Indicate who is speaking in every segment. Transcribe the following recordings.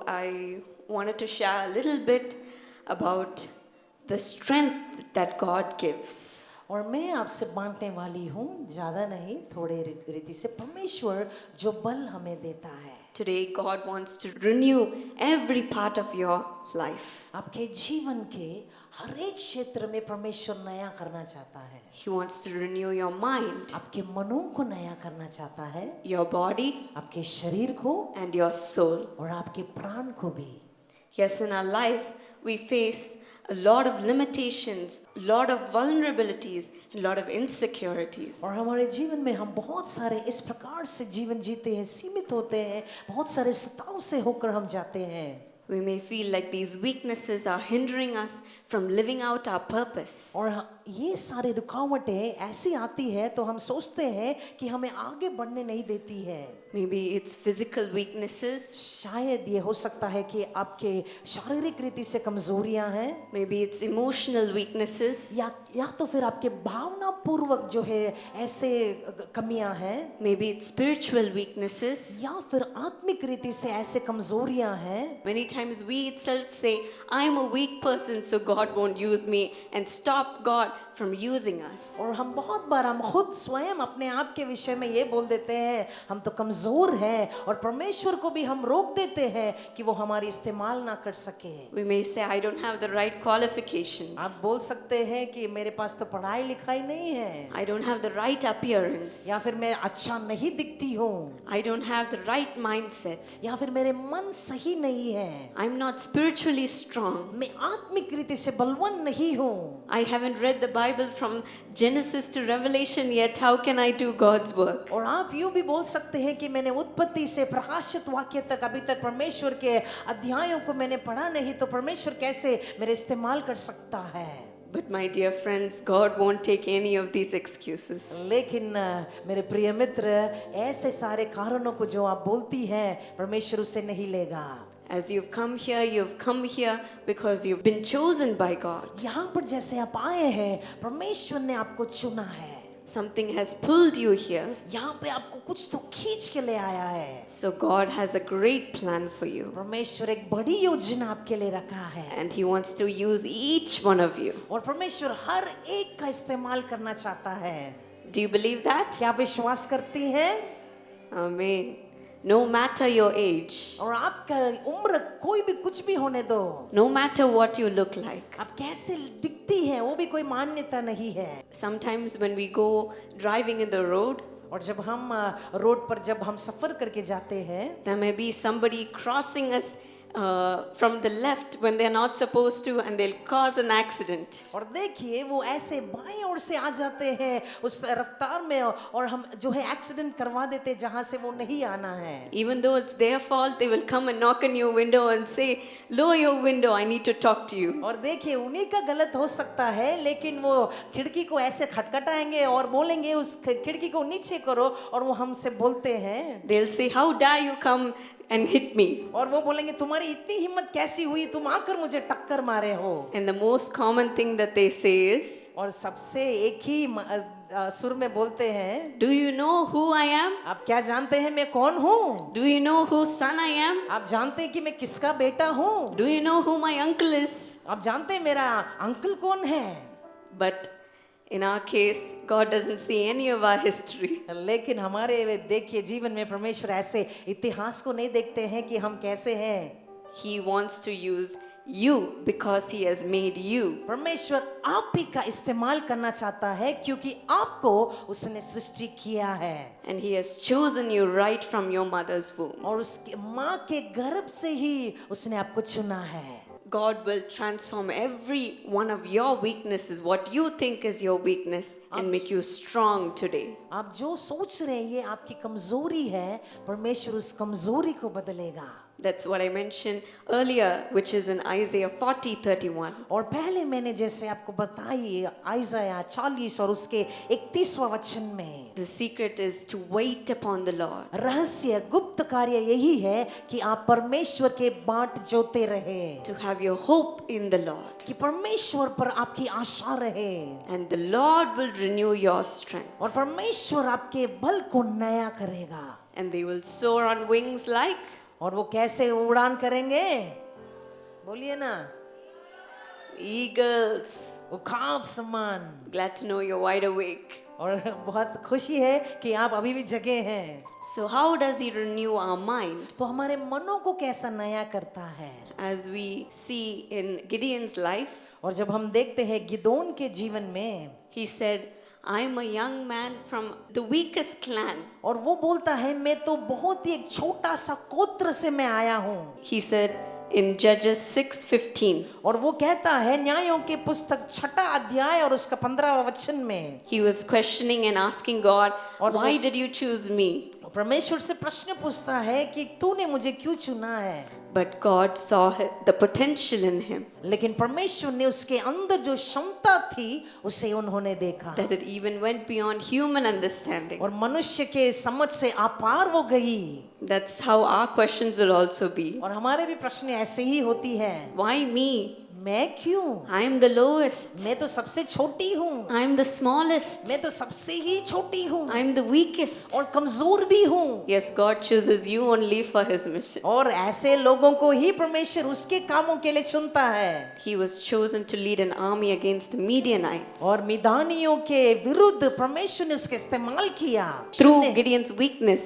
Speaker 1: I wanted to share a little bit about the strength that God gives.
Speaker 2: और मैं आपसे बांटने वाली हूँ, ज़्यादा नहीं, थोड़े रीति से, परमेश्वर जो बल हमें देता है।
Speaker 1: Today, God wants to renew every part of your life.
Speaker 2: आपके जीवन के हर एक क्षेत्र में परमेश्वर नया करना चाहता है।
Speaker 1: He wants to renew your mind,
Speaker 2: आपके मनों को नया करना चाहता है,
Speaker 1: your body,
Speaker 2: आपके शरीर को
Speaker 1: and your soul.
Speaker 2: और आपके प्राण को भी।
Speaker 1: Yes, in our life, we face a lot of limitations, a lot of vulnerabilities, a lot of insecurities.
Speaker 2: और हमारे जीवन में हम बहुत सारे इस प्रकार से जीवन जीते हैं, सीमित होते हैं, बहुत सारे सताव से होकर हम जाते हैं।
Speaker 1: We may feel like these weaknesses are hindering us from living out our purpose.
Speaker 2: और ये सारी रुकावटें ऐसी आती है तो हम सोचते हैं कि हमें आगे बढ़ने नहीं देती है।
Speaker 1: Maybe it's physical weaknesses.
Speaker 2: शायद ये हो सकता है कि आपके शारीरिक रीति से कमजोरियां हैं,
Speaker 1: Maybe it's emotional weaknesses.
Speaker 2: या तो फिर आपके भावना पूर्वक जो है ऐसे कमियां हैं,
Speaker 1: Maybe it's spiritual weaknesses.
Speaker 2: या फिर आत्मिक रीति से ऐसे कमजोरियां हैं।
Speaker 1: Many times we itself say, I am a weak person, so God won't use me, and stop God from using us.
Speaker 2: और हम बहुत बार हम खुद स्वयं अपने आप के विषय में ये बोल देते हैं, हम तो कमजोर हैं, और परमेश्वर को भी हम रोक देते हैं कि वो हमारी इस्तेमाल ना कर सके।
Speaker 1: We may say, I don't have the right qualifications.
Speaker 2: आप बोल सकते हैं कि मेरे पास तो पढ़ाई लिखाई नहीं है,
Speaker 1: I don't have the right appearance.
Speaker 2: या फिर मैं अच्छा नहीं दिखती हूँ,
Speaker 1: I don't have the right mindset.
Speaker 2: या फिर मेरे मन सही नहीं है,
Speaker 1: I'm not spiritually strong.
Speaker 2: मैं आत्मिक रीति से बलवान नहीं हूँ।
Speaker 1: I haven't read the Bible from Genesis to Revelation yet. How can I do God's work?
Speaker 2: और आप यूँ भी बोल सकते हैं कि मैंने उत्पत्ति से प्रकाशित वाक्य तक अभी तक परमेश्वर के अध्यायों को मैंने पढ़ा नहीं, तो परमेश्वर कैसे मेरे इस्तेमाल कर सकता है।
Speaker 1: But my dear friends, God won't take any of these excuses.
Speaker 2: लेकिन मेरे प्रिय मित्र, ऐसे सारे कारणों को जो आप बोलती हैं, परमेश्वर उसे नहीं लेगा।
Speaker 1: As you've come here because you've been chosen by God.
Speaker 2: यहाँ पर जैसे आप आए हैं, परमेश्वर ने आपको चुना है।
Speaker 1: Something has pulled you here.
Speaker 2: यहाँ पे आपको कुछ तो खींच के ले आया है।
Speaker 1: So God has a great plan for you.
Speaker 2: परमेश्वर एक बड़ी योजना आपके लिए रखा है,
Speaker 1: And He wants to use each one of you.
Speaker 2: और परमेश्वर हर एक का इस्तेमाल करना चाहता है।
Speaker 1: Do you believe that?
Speaker 2: क्या आप विश्वास करती हैं?
Speaker 1: Amen. No matter your age,
Speaker 2: और आपका उम्र कोई भी कुछ भी होने दो,
Speaker 1: no matter what you look like.
Speaker 2: आप कैसे दिखती हैं वो भी कोई मान्यता नहीं है।
Speaker 1: Sometimes when we go driving in the road,
Speaker 2: और जब हम रोड पर जब हम सफर करके जाते हैं,
Speaker 1: there may be somebody crossing us from the left when they're not supposed to, and they'll cause an accident.
Speaker 2: और देखिए वो ऐसे बाईं ओर से आ जाते हैं उस रफ्तार में, और हम जो है एक्सीडेंट करवा देते हैं जहाँ से वो नहीं आना है।
Speaker 1: Even though it's their fault, they will come and knock on your window and say, lower your window, I need to talk to you.
Speaker 2: और देखिए उन्हीं का गलत हो सकता है, लेकिन वो खिड़की को ऐसे खटखटाएंगे और बोलेंगे उस खिड़की को नीचे करो, और वो हमसे बोलते हैं,
Speaker 1: They'll say, how dare you come and hit me?
Speaker 2: और वो बोलेंगे तुम्हारी इतनी हिम्मत कैसी हुई, तुम आकर मुझे टक्कर मारे हो।
Speaker 1: And the most common thing that they say is,
Speaker 2: और सबसे एक ही सुर में बोलते हैं,
Speaker 1: do you know who I am?
Speaker 2: आप क्या जानते हैं मैं कौन हूँ?
Speaker 1: Do you know whose son I am?
Speaker 2: आप जानते हैं कि मैं किसका बेटा हूँ?
Speaker 1: Do you know who my uncle is?
Speaker 2: आप जानते हैं मेरा अंकल कौन है?
Speaker 1: But in our case, God doesn't see any of our history.
Speaker 2: लेकिन हमारे देखिए जीवन में परमेश्वर ऐसे इतिहास को नहीं देखते हैं कि हम कैसे हैं।
Speaker 1: He wants to use you because He has made you.
Speaker 2: परमेश्वर आप ही का इस्तेमाल करना चाहता है क्योंकि आपको उसने सृष्टि किया है,
Speaker 1: And He has chosen you right from your mother's womb.
Speaker 2: और उसके माँ के गर्भ से ही उसने आपको चुना है।
Speaker 1: God will transform every one of your weaknesses, what you think is your weakness, and make you strong today.
Speaker 2: आप जो सोच रहे हैं ये आपकी कमजोरी है, परमेश्वर उस कमजोरी को बदलेगा।
Speaker 1: That's what I mentioned earlier, which is in Isaiah 40:31.
Speaker 2: और पहले मैंने जैसे आपको बताई आइज़ाया 40 और उसके 31वां वचन में,
Speaker 1: The secret is to wait upon the Lord.
Speaker 2: रहस्य गुप्त कार्य यही है कि आप परमेश्वर के बाट जोते रहे,
Speaker 1: To have your hope in the Lord.
Speaker 2: कि परमेश्वर पर आपकी आशा रहे,
Speaker 1: And the Lord will renew your strength.
Speaker 2: और परमेश्वर आपके बल को नया करेगा।
Speaker 1: And they will soar on wings like,
Speaker 2: और वो कैसे उड़ान करेंगे? बोलिए ना।
Speaker 1: Eagles.
Speaker 2: वो ख्वाब समान।
Speaker 1: Glad to know you're wide awake.
Speaker 2: और बहुत खुशी है कि आप अभी भी जगे हैं।
Speaker 1: So, how does He renew our mind?
Speaker 2: तो हमारे मनों को कैसा नया करता है?
Speaker 1: As we see in Gideon's life,
Speaker 2: और जब हम देखते हैं गिदोन के जीवन में,
Speaker 1: he said, I'm a young man from the weakest clan.
Speaker 2: और वो बोलता है मैं तो बहुत ही एक छोटा सा गोत्र से मैं आया हूँ।
Speaker 1: He said in Judges 6:15,
Speaker 2: और वो कहता है न्यायों के पुस्तक 6 अध्याय और उसका 15वां वचन में,
Speaker 1: he was questioning and asking God,
Speaker 2: और
Speaker 1: why
Speaker 2: वो-
Speaker 1: did you choose me?
Speaker 2: परमेश्वर से प्रश्न पूछता है कि तूने मुझे क्यों चुना है?
Speaker 1: But God saw the potential in him,
Speaker 2: लेकिन परमेश्वर ने उसके अंदर जो क्षमता थी उसे उन्होंने देखा,
Speaker 1: that it even went beyond human understanding.
Speaker 2: और मनुष्य के समझ से अपार वो गई।
Speaker 1: That's how our questions will also be.
Speaker 2: और हमारे भी प्रश्न ऐसे ही होती है,
Speaker 1: Why me?
Speaker 2: मैं क्यों?
Speaker 1: I am the lowest.
Speaker 2: मैं तो सबसे छोटी हूँ,
Speaker 1: I am the smallest.
Speaker 2: मैं तो सबसे ही छोटी हूँ
Speaker 1: I am the weakest.
Speaker 2: और कमजोर भी हूँ।
Speaker 1: Yes, God chooses you only for His mission.
Speaker 2: और ऐसे लोगों को ही परमेश्वर उसके कामों के लिए चुनता है।
Speaker 1: He was chosen to lead an army against the Midianites.
Speaker 2: और मिदानियों के विरुद्ध परमेश्वर ने उसके इस्तेमाल किया।
Speaker 1: Through Gideon's weakness,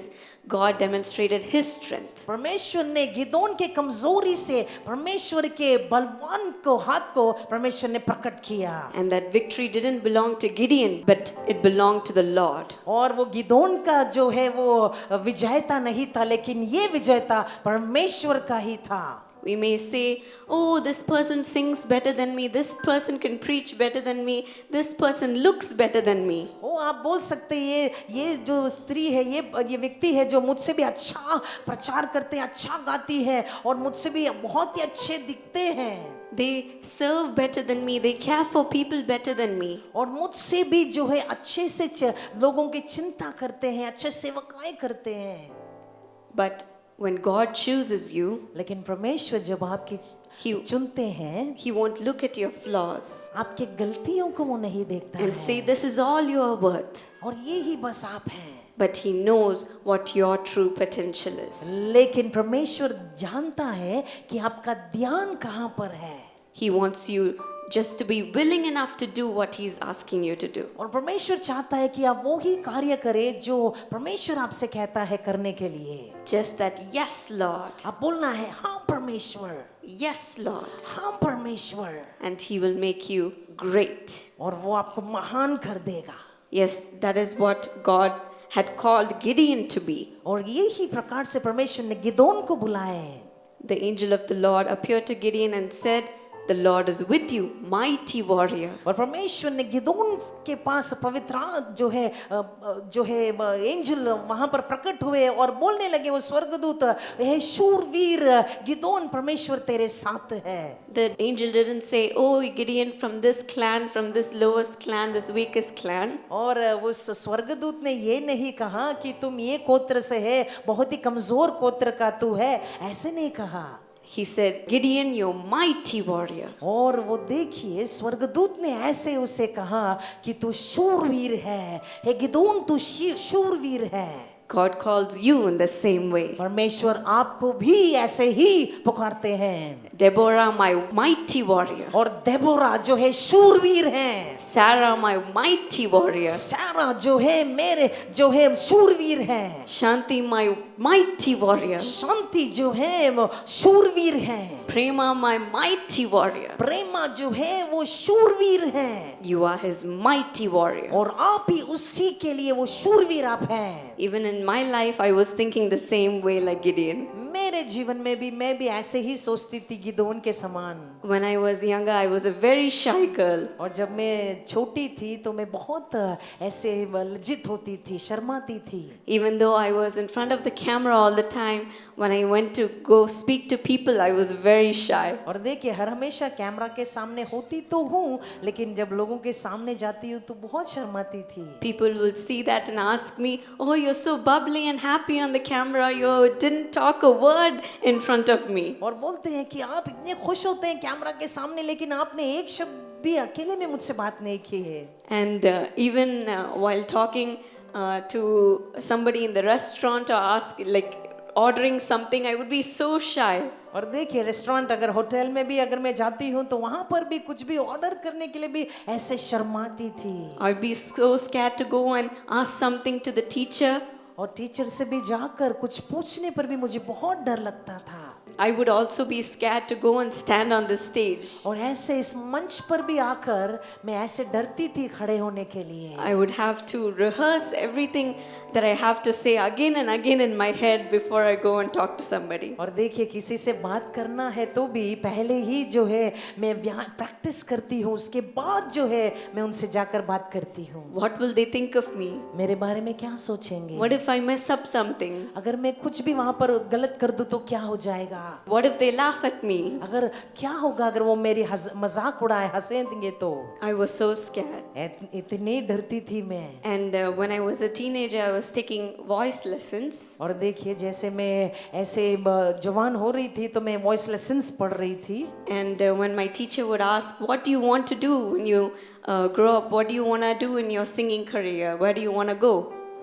Speaker 1: God demonstrated His strength.
Speaker 2: परमेश्वर ने गिदोन के कमजोरी से परमेश्वर के बलवान को हाथ को परमेश्वर ने प्रकट किया।
Speaker 1: And that victory didn't belong to Gideon, but it belonged to the Lord.
Speaker 2: और वो गिदोन का जो है वो विजयता नहीं था, लेकिन ये विजयता परमेश्वर का ही था।
Speaker 1: We may say, oh, this person sings better than me, this person can preach better than me, this person looks better than me.
Speaker 2: ओ आप बोल सकते हैं ये जो स्त्री है, ये व्यक्ति है जो मुझसे भी अच्छा प्रचार करते हैं, अच्छा गाती है और मुझसे भी बहुत ही अच्छे दिखते हैं।
Speaker 1: They serve better than me, they care for people better than me.
Speaker 2: और मुझसे भी जो है अच्छे से लोगों की चिंता करते हैं, अच्छे सेवकाएं करते हैं।
Speaker 1: But when God chooses you,
Speaker 2: लेकिन परमेश्वर जब आपकी
Speaker 1: He,
Speaker 2: चुनते हैं,
Speaker 1: he won't look at your flaws
Speaker 2: आपके गलतियों को वो नहीं देखता
Speaker 1: and
Speaker 2: है,
Speaker 1: say, this is all you are worth.
Speaker 2: और ये ही बस आप हैं।
Speaker 1: But He knows what your true potential is.
Speaker 2: लेकिन परमेश्वर जानता है कि आपका ध्यान कहाँ पर है।
Speaker 1: He wants you just to be willing enough to do what He's asking you to do.
Speaker 2: और परमेश्वर चाहता है कि आप वो ही कार्य करें जो परमेश्वर आपसे कहता है करने के लिए।
Speaker 1: Just that, yes, Lord.
Speaker 2: आप बोलना है हाँ परमेश्वर,
Speaker 1: Yes, Lord.
Speaker 2: हाँ परमेश्वर,
Speaker 1: And He will make you great.
Speaker 2: और वो आपको महान कर देगा।
Speaker 1: Yes, that is what God had called Gideon to be.
Speaker 2: और यही प्रकार से परमेश्वर ने गिदोन को बुलाया है।
Speaker 1: The angel of the Lord appeared to Gideon and said, the Lord is with you, mighty warrior.
Speaker 2: और परमेश्वर ने गिदोन के पास पवित्र जो है एंजल वहां पर प्रकट हुए और बोलने लगे, वो स्वर्गदूत, हे शूरवीर गिदोन, परमेश्वर तेरे साथ है।
Speaker 1: The angel didn't say, oh, Gideon, from this clan, from this lowest clan, this weakest clan.
Speaker 2: और उस स्वर्गदूत ने ये नहीं कहा कि तुम ये गोत्र से है, बहुत ही कमजोर गोत्र का तू है, ऐसे नहीं कहा।
Speaker 1: He said, Gideon, you mighty warrior.
Speaker 2: और वो देखिए स्वर्गदूत ने ऐसे उसे कहा कि तू शूरवीर है, हे गिदोन तू शूरवीर है।
Speaker 1: God calls you in the same way.
Speaker 2: परमेश्वर आपको भी ऐसे ही पुकारते हैं।
Speaker 1: Deborah, my mighty warrior.
Speaker 2: और देबोरा जो है शूरवीर है,
Speaker 1: Sarah, my mighty warrior.
Speaker 2: सारा जो है मेरे जो है शूरवीर है,
Speaker 1: Shanti, my mighty warrior.
Speaker 2: शांति जो है वो शूरवीर है,
Speaker 1: Prema, my mighty warrior.
Speaker 2: प्रेमा जो है वो शूरवीर है,
Speaker 1: You are his mighty warrior.
Speaker 2: और आप ही उसी के लिए वो शूरवीर आप हैं।
Speaker 1: Even in my life, I was thinking the same way like Gideon.
Speaker 2: मेरे जीवन में भी मैं भी ऐसे ही सोचती थी गिदोन के समान।
Speaker 1: When I was younger, I was a very shy girl.
Speaker 2: और जब मैं छोटी थी तो मैं बहुत ऐसे लज्जित होती थी, शर्माती थी।
Speaker 1: Even though I was in front of the camera all the time, when I went to go speak to people, I was very shy.
Speaker 2: और देखिए हर हमेशा कैमरा के सामने होती तो हूँ, लेकिन जब लोगों के सामने जाती हूँ तो बहुत शर्माती थी।
Speaker 1: People will see that and ask me, oh, you're so bubbly and happy on the camera, you didn't talk a word in front of me.
Speaker 2: और बोलते हैं कि आप इतने खुश होते हैं कैमरा के सामने, लेकिन आपने एक शब्द भी अकेले में मुझसे बात नहीं की है।
Speaker 1: And even while talking to somebody in the restaurant or ordering something, I would be so shy.
Speaker 2: और देखिए रेस्टोरेंट अगर होटल में भी अगर मैं जाती हूँ तो वहां पर भी कुछ भी ऑर्डर करने के लिए भी ऐसे शर्माती थी
Speaker 1: I'd be so scared to go and ask something to the teacher.
Speaker 2: और टीचर से भी जाकर कुछ पूछने पर भी मुझे बहुत डर लगता था
Speaker 1: I would also be scared to go and stand on the stage.
Speaker 2: और ऐसे इस मंच पर भी आकर मैं ऐसे डरती थी खड़े होने के लिए
Speaker 1: I would have to rehearse everything that I have to say again and again in my head before I go and talk to somebody.
Speaker 2: और देखिए किसी से बात करना है तो भी पहले ही जो है मैं प्रैक्टिस करती हूँ उसके बाद जो है मैं उनसे जाकर बात करती हूँ
Speaker 1: What will they think of me?
Speaker 2: मेरे बारे में क्या सोचेंगे
Speaker 1: What if I mess up something?
Speaker 2: अगर मैं कुछ भी वहां पर गलत कर दूं तो क्या हो जाएगा
Speaker 1: What if they laugh at me?
Speaker 2: अगर क्या होगा अगर वो मेरी मजाक उड़ाए हंसेंगे तो
Speaker 1: I was so scared.
Speaker 2: इतनी डरती थी मैं
Speaker 1: And when I was a teenager, I was taking voice lessons.
Speaker 2: और देखिए जैसे मैं ऐसे जवान हो रही थी तो मैं वॉइस लेसन्स पढ़ रही थी
Speaker 1: And when my teacher would ask, what do you want to do when you grow up? What do you want to do in your singing career? Where do you want to go?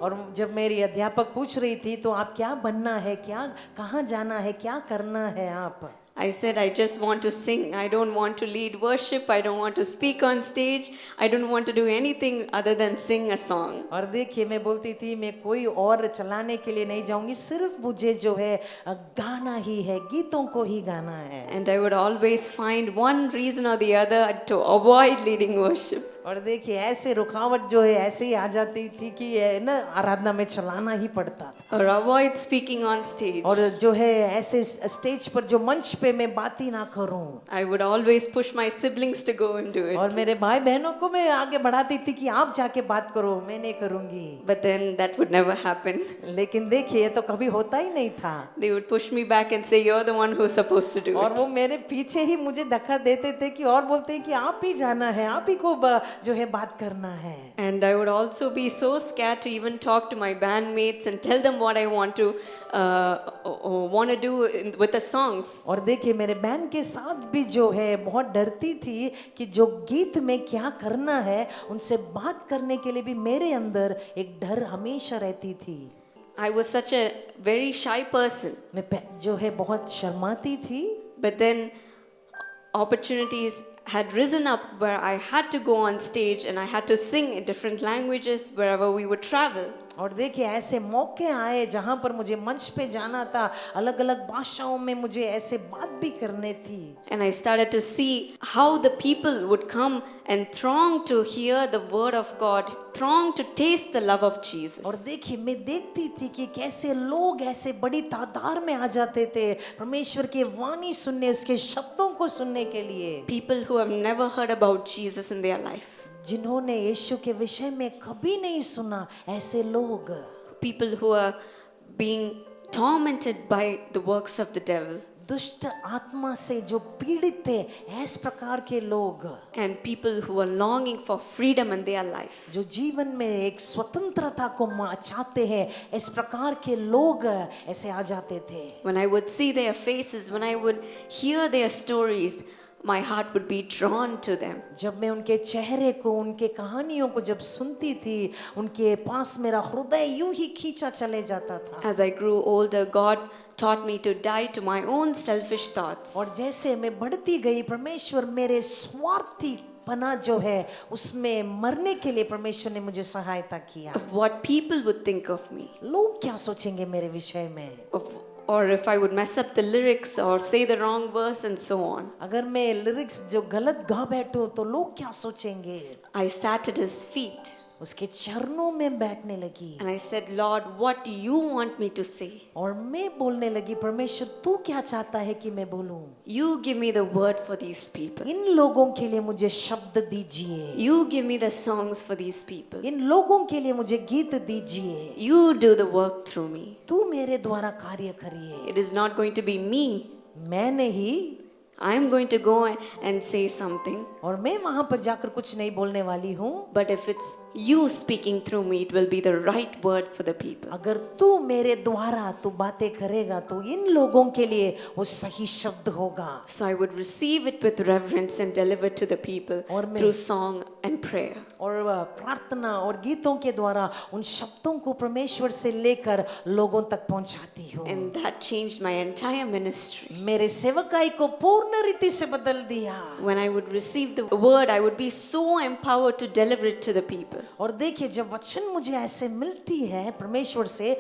Speaker 2: और जब मेरी अध्यापक पूछ रही थी तो आप क्या बनना है क्या कहाँ जाना है क्या करना है आप
Speaker 1: I said, I just want to sing. I don't want to lead worship. I don't want to speak on stage. I don't want to do anything other than sing a song.
Speaker 2: और देखिए मैं बोलती थी मैं कोई और चलाने के लिए नहीं जाऊंगी सिर्फ मुझे जो है गाना ही है गीतों को ही गाना है
Speaker 1: And I would always find one reason or the other to avoid leading worship.
Speaker 2: और देखिए ऐसे रुकावट जो है ऐसे ही आ जाती थी कि ये ना आराधना में चलाना ही पड़ता था
Speaker 1: Or avoid speaking on stage.
Speaker 2: और जो है ऐसे स्टेज पर जो मंच पे मैं बात ही ना करूं
Speaker 1: I would always push my siblings to go and do
Speaker 2: और
Speaker 1: it.
Speaker 2: मेरे भाई बहनों को मैं आगे बढ़ाती थी कि आप जाके बात करो मैं नहीं करूंगी
Speaker 1: But then that would never happen.
Speaker 2: लेकिन देखिए ये तो कभी होता ही नहीं था
Speaker 1: They would push me back and say, you're the one who's supposed to do
Speaker 2: और
Speaker 1: it.
Speaker 2: वो मेरे पीछे ही मुझे धक्का देते थे कि और बोलते हैं कि आप ही जाना है आप ही को जो है बात करना है
Speaker 1: And I would also be so scared to even talk to my bandmates and tell them what I want to do with the songs.
Speaker 2: और देखिए मेरे बैंड के साथ भी जो है बहुत डरती थी कि जो गीत में क्या करना है उनसे बात करने के लिए भी मेरे अंदर एक डर हमेशा रहती थी
Speaker 1: I was such a very shy person.
Speaker 2: मैं जो है बहुत शर्माती थी
Speaker 1: But then opportunities had risen up where I had to go on stage and I had to sing in different languages wherever we would travel.
Speaker 2: और देखिए ऐसे मौके आए जहाँ पर मुझे मंच पे जाना था अलग अलग भाषाओं में मुझे ऐसे बात भी करने थी
Speaker 1: And I started to see how the people would come and throng to hear the word of God, throng to taste the love of Jesus.
Speaker 2: और देखिए मैं देखती थी कि कैसे लोग ऐसे बड़ी तादाद में आ जाते थे परमेश्वर की वाणी सुनने उसके शब्दों को सुनने के लिए
Speaker 1: People who have never heard about Jesus in their life.
Speaker 2: जिन्होंने यीशु के विषय में कभी नहीं सुना ऐसे लोग
Speaker 1: People who are being tormented by the works of the devil.
Speaker 2: दुष्ट आत्मा से जो पीड़ित थे इस प्रकार के लोग
Speaker 1: And people who are longing for freedom in their life.
Speaker 2: जो जीवन में एक स्वतंत्रता को चाहते हैं इस प्रकार के लोग ऐसे आ जाते थे
Speaker 1: When I would see their faces, when I would hear their stories, my heart would be drawn to them.
Speaker 2: जब मैं उनके चेहरे को उनके कहानियों को जब सुनती थी उनके पास मेरा हृदय यूं ही खींचा चले जाता था
Speaker 1: As I grew older, God taught me to die to my own selfish thoughts.
Speaker 2: और जैसे मैं बढ़ती गई परमेश्वर मेरे स्वार्थी पना जो है उसमें मरने के लिए परमेश्वर ने मुझे सहायता किया
Speaker 1: Of what people would think of me.
Speaker 2: लोग क्या सोचेंगे मेरे विषय में
Speaker 1: Or if I would mess up the lyrics or say the wrong verse and so on.
Speaker 2: अगर मैं लिरिक्स जो गलत गा बैठूं तो लोग क्या सोचेंगे
Speaker 1: I sat at his feet
Speaker 2: उसके चरणों में बैठने लगी
Speaker 1: and I said, Lord, what do you want me to say?
Speaker 2: और मैं बोलने लगी परमेश्वर तू क्या चाहता है कि मैं बोलूं
Speaker 1: You give me the word for these people.
Speaker 2: इन लोगों के लिए मुझे शब्द दीजिए
Speaker 1: You give me the songs for these people.
Speaker 2: इन लोगों के लिए मुझे गीत दीजिए
Speaker 1: You do the work through me.
Speaker 2: तू मेरे द्वारा कार्य करिए
Speaker 1: It is not going to be me.
Speaker 2: मैं नहीं
Speaker 1: I'm going to go and say something,
Speaker 2: और मैं वहां पर जाकर कुछ नहीं बोलने वाली हूँ,
Speaker 1: but if it's you speaking through me, it will be the right word for the people.
Speaker 2: अगर तू मेरे द्वारा तू बातें करेगा तो इन लोगों के लिए वो सही शब्द होगा।
Speaker 1: So I would receive it with reverence and deliver to the people
Speaker 2: और मैं-
Speaker 1: through song and prayer.
Speaker 2: और प्रार्थना और गीतों के द्वारा उन शब्दों को परमेश्वर से लेकर लोगों तक पहुंचाती हूँ।
Speaker 1: And that changed my entire ministry.
Speaker 2: मेरे सेवकाई को पूर्ण रीति से बदल दिया।
Speaker 1: When I would receive the word, I would be so empowered to deliver it to the people.
Speaker 2: और देखिए जब वचन मुझे ऐसे मिलती है परमेश्वर से,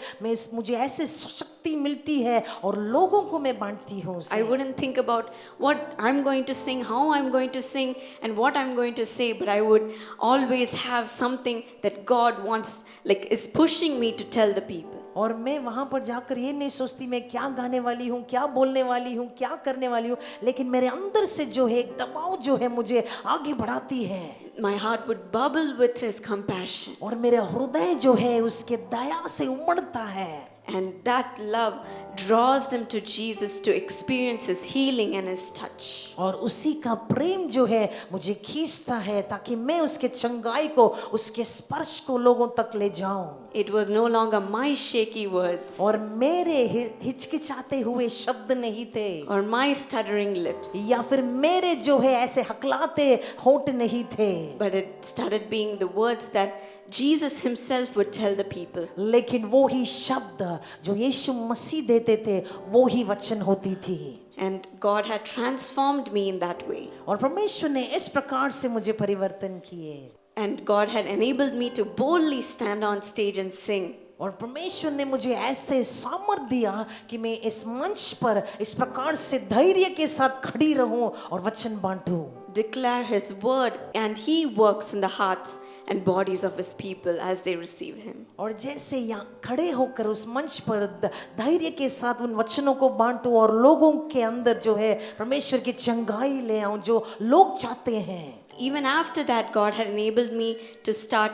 Speaker 2: मुझे ऐसे शक्ति मिलती है और लोगों को मैं बांटती हूँ उसे।
Speaker 1: I wouldn't think about what I'm going to sing, how I'm going to sing, and what I'm going to say, but I would always have something that God wants, like is pushing me to tell the people.
Speaker 2: और मैं वहां पर जाकर ये नहीं सोचती मैं क्या गाने वाली हूँ, क्या बोलने वाली हूँ, क्या करने वाली हूँ, लेकिन मेरे अंदर से जो है एक दबाव जो है मुझे आगे बढ़ाती है।
Speaker 1: My heart would bubble with His compassion,
Speaker 2: और मेरा हृदय जो है उसके दया से उमड़ता है।
Speaker 1: and that love draws them to Jesus to experience His healing and His touch.
Speaker 2: और उसी का प्रेम जो है मुझे खींचता है ताकि मैं उसके चंगाई को, उसके स्पर्श को लोगों तक ले जाऊं।
Speaker 1: It was no longer my shaky words
Speaker 2: और मेरे हिचकिचाते हुए शब्द नहीं थे,
Speaker 1: or my stuttering lips,
Speaker 2: या फिर मेरे जो है ऐसे हकलाते होंठ नहीं थे,
Speaker 1: but it started being the words that Jesus Himself would tell the people.
Speaker 2: लेकिन वो ही शब्द जो यीशु मसीह देते थे वो ही वचन होती थी।
Speaker 1: And God had transformed me in that way.
Speaker 2: और परमेश्वर ने इस प्रकार से मुझे परिवर्तन किए।
Speaker 1: And God had enabled me to boldly stand on stage and sing.
Speaker 2: और परमेश्वर ने मुझे ऐसे सामर्थ दिया कि मैं इस मंच पर इस प्रकार से धैर्य के साथ खड़ी रहूं और वचन बांटूं।
Speaker 1: Declare His word, and He works in the hearts and bodies of His people as they receive Him.
Speaker 2: और जैसे यहाँ खड़े होकर उस मंच पर धैर्य के साथ उन वचनों को बांटूं और लोगों के अंदर जो है परमेश्वर की चंगाई ले आऊं जो लोग चाहते हैं।
Speaker 1: Even after that, God had enabled me to start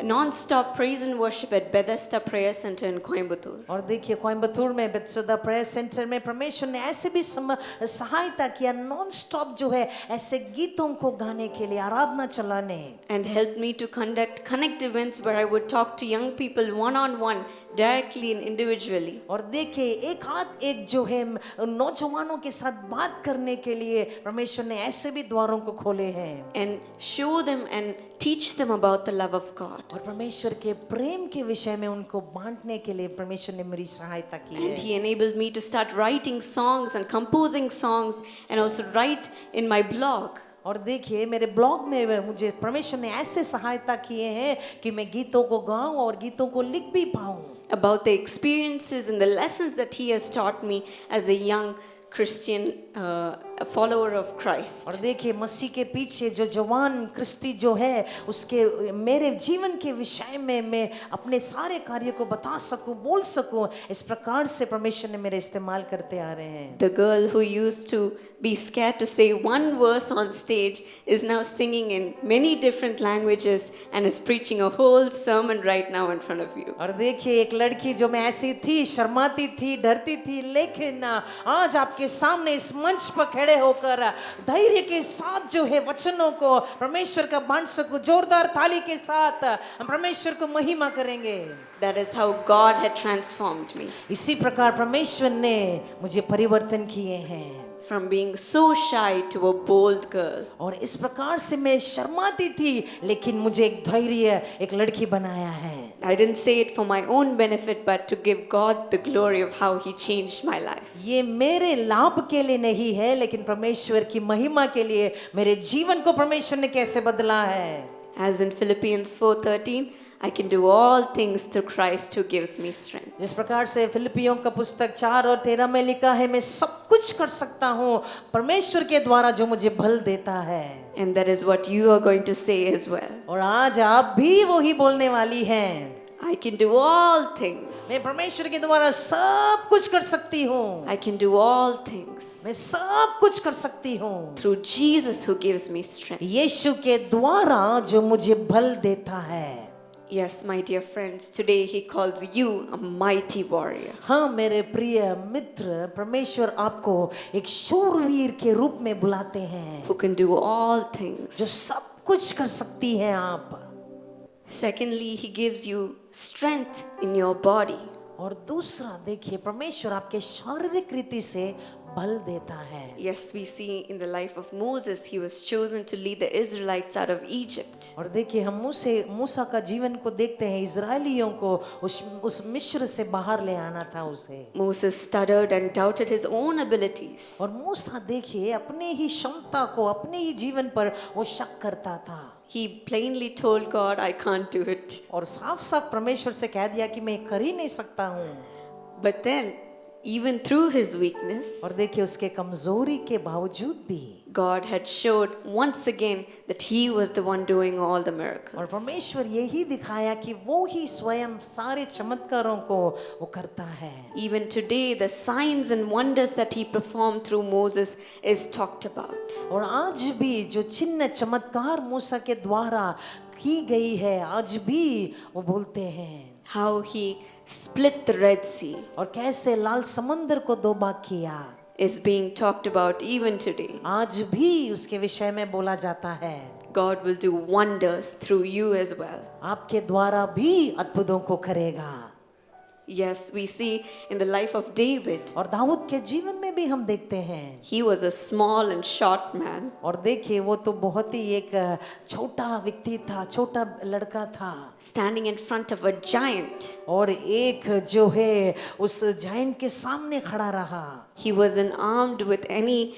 Speaker 1: non-stop praise and worship at Bethesda Prayer Center in Coimbatore.
Speaker 2: और देखिए कोयम्बतूर में बेथेस्दा प्रेयर सेंटर में परमेश्वर ने ऐसे भी सहायता किया, नॉन स्टॉप जो है ऐसे गीतों को गाने के लिए, आराधना चलाने।
Speaker 1: And helped me to conduct connect events where I would talk to young people one-on-one, directly and individually.
Speaker 2: और देखिए एक हाथ एक जो है नौजवानों के साथ बात करने के लिए परमेश्वर ने ऐसे भी द्वारों को खोले हैं।
Speaker 1: And show them and teach them about the love of God.
Speaker 2: और परमेश्वर के प्रेम के विषय में उनको बांटने के लिए परमेश्वर ने मेरी सहायता की
Speaker 1: And
Speaker 2: है।
Speaker 1: He enabled me to start writing songs and composing songs and also write in my blog.
Speaker 2: और देखिए मेरे ब्लॉग में मुझे परमेश्वर ने ऐसे सहायता किए हैं कि मैं गीतों को गाऊं और गीतों को लिख भी पाऊं।
Speaker 1: About the experiences and the lessons that He has taught me as a young Christian follower of Christ.
Speaker 2: और देखिए मसीह के पीछे जो जवान क्रिस्ती जो है उसके मेरे जीवन के विषय में मैं अपने सारे कार्यों को बता सकूं, बोल सकूं, इस प्रकार से परमेश्वर ने मेरे इस्तेमाल करते आ रहे हैं।
Speaker 1: The girl who used to be scared to say one verse on stage is now singing in many different languages and is preaching a whole sermon right now in front of you.
Speaker 2: और देखिए एक लड़की जो मैं ऐसी थी, शर्माती थी, डरती थी, लेकिन आज आपके सामने इस मंच पर खड़े होकर धैर्य के साथ जो है वचनों को परमेश्वर का बांट सकूं। जोरदार ताली के साथ हम परमेश्वर को महिमा करेंगे।
Speaker 1: That is how God had transformed me.
Speaker 2: इसी प्रकार परमेश्वर ने मुझे परिवर्तन किए हैं।
Speaker 1: From being so shy to a bold girl.
Speaker 2: और इस प्रकार से मैं शर्माती थी लेकिन मुझे एक धैर्य एक लड़की बनाया है।
Speaker 1: I didn't say it for my own benefit, but to give God the glory of how He changed my life.
Speaker 2: ये मेरे लाभ के लिए नहीं है लेकिन परमेश्वर की महिमा के लिए मेरे जीवन को परमेश्वर ने कैसे बदला है।
Speaker 1: As in Philippians 4:13, I can do all things through Christ who gives me strength.
Speaker 2: जिस प्रकार से फिलिपियों का पुस्तक 4 और 13 में लिखा है, मैं सब कुछ कर सकता हूँ परमेश्वर के द्वारा जो मुझे बल देता है।
Speaker 1: And that is what you are going to say as well.
Speaker 2: और आज आप भी वो ही बोलने वाली हैं।
Speaker 1: I can do all things.
Speaker 2: मैं परमेश्वर के द्वारा सब कुछ कर सकती हूँ।
Speaker 1: I can do all things
Speaker 2: मैं सब कुछ कर सकती हूँ
Speaker 1: through Jesus who gives me strength.
Speaker 2: यीशु के द्वारा जो मुझे बल देता है।
Speaker 1: Yes, my dear friends, today He calls you a mighty warrior.
Speaker 2: हाँ मेरे प्रिय मित्र, परमेश्वर आपको एक शूरवीर के रूप में बुलाते हैं
Speaker 1: Who can do all
Speaker 2: जो
Speaker 1: things.
Speaker 2: सब कुछ कर सकती हैं आप।
Speaker 1: Secondly, He gives you strength in your body.
Speaker 2: और दूसरा देखिए, परमेश्वर आपके शारीरिक रीति से बल देता है।
Speaker 1: Yes, we see in the life of Moses, he was chosen to lead the Israelites out of Egypt.
Speaker 2: और देखिए हम मूसा का जीवन को देखते हैं, इजरायलियों को उस मिस्र से बाहर ले आना था उसे।
Speaker 1: Moses stuttered and doubted his own abilities.
Speaker 2: और मूसा देखिए अपने ही क्षमता को, अपने ही जीवन पर वो शक करता था।
Speaker 1: He plainly told God, I can't do it.
Speaker 2: और साफ साफ परमेश्वर से कह दिया कि मैं कर ही नहीं सकता हूँ।
Speaker 1: But then, even through his weakness,
Speaker 2: और देखिए उसके कमजोरी के बावजूद भी
Speaker 1: God had showed once again that he was the one doing all the
Speaker 2: और
Speaker 1: miracles.
Speaker 2: परमेश्वर यही दिखाया कि वो ही स्वयं सारे चमत्कारों को वो करता है।
Speaker 1: Even today, the signs and wonders that he performed through Moses is talked about.
Speaker 2: और आज भी जो चिन्ह चमत्कार मूसा के द्वारा की गई है, आज भी वो बोलते हैं।
Speaker 1: How he split the Red Sea
Speaker 2: और कैसे लाल समंदर को दो भाग किया,
Speaker 1: is being talked about even today.
Speaker 2: आज भी उसके विषय में बोला जाता है।
Speaker 1: God will do wonders through you as well.
Speaker 2: आपके द्वारा भी अद्भुतों को करेगा।
Speaker 1: Yes, we see in the life of David,
Speaker 2: और दाऊद के जीवन में भी हम देखते हैं।
Speaker 1: he was a small and short man.
Speaker 2: और देखिए वो तो बहुत ही एक छोटा व्यक्ति था, छोटा लड़का था।
Speaker 1: Standing in front of a giant.
Speaker 2: और एक जो है उस जायंट के सामने खड़ा रहा।
Speaker 1: He wasn't armed with any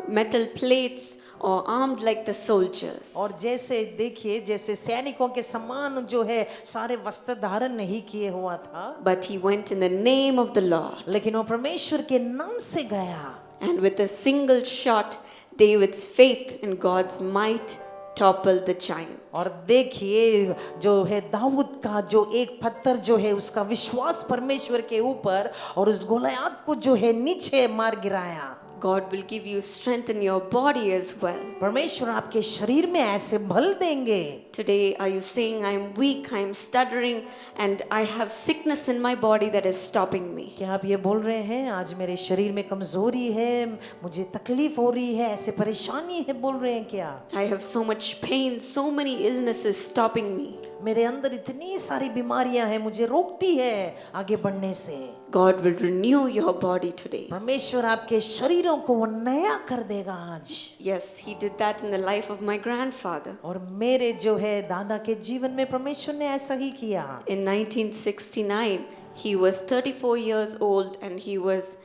Speaker 1: metal plates or armed like the soldiers.
Speaker 2: और जैसे देखिए जैसे सैनिकों के समान जो है सारे वस्त्र धारण नहीं किए हुआ था,
Speaker 1: But he went in the name of the Lord.
Speaker 2: लेकिन वो परमेश्वर के नाम से गया।
Speaker 1: And with a single shot, David's faith in God's might toppled the giant.
Speaker 2: और देखिए जो है दाऊद का जो एक पत्थर जो है उसका विश्वास परमेश्वर के ऊपर और उस गोलियत को जो है नीचे मार गिराया।
Speaker 1: God will give you strength in your body as well.
Speaker 2: परमेश्वर आपके शरीर में ऐसे बल देंगे।
Speaker 1: Today, are you saying, I'm weak, I'm stuttering, and I have sickness in my body that is stopping me?
Speaker 2: क्या आप ये बोल रहे हैं आज मेरे शरीर में कमजोरी है, मुझे तकलीफ हो रही है, ऐसे परेशानी है, बोल रहे हैं क्या?
Speaker 1: I have so much pain, so many illnesses stopping me.
Speaker 2: मेरे अंदर इतनी सारी बीमारियां हैं, मुझे रोकती है आगे बढ़ने से।
Speaker 1: God will renew your body today.
Speaker 2: परमेश्वर आपके शरीरों को वो नया कर देगा आज।
Speaker 1: Yes, he did that in the life of my grandfather.
Speaker 2: और मेरे जो है दादा के जीवन में परमेश्वर ने ऐसा ही किया।
Speaker 1: In 1969, he was 34 years old and he was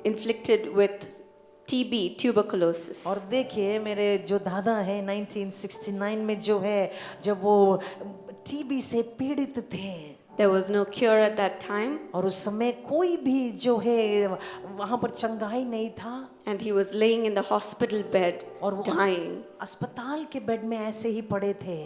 Speaker 1: inflicted with TB, tuberculosis.
Speaker 2: और देखिए मेरे जो दादा हैं 1969 में जो है जब वो टीबी से पीड़ित थे,
Speaker 1: There was no cure at that time,
Speaker 2: और उस समय कोई भी जो है वहां पर चंगाई नहीं था,
Speaker 1: and he was laying in the hospital bed,
Speaker 2: और वो
Speaker 1: dying,
Speaker 2: अस्पताल के बेड में ऐसे ही पड़े थे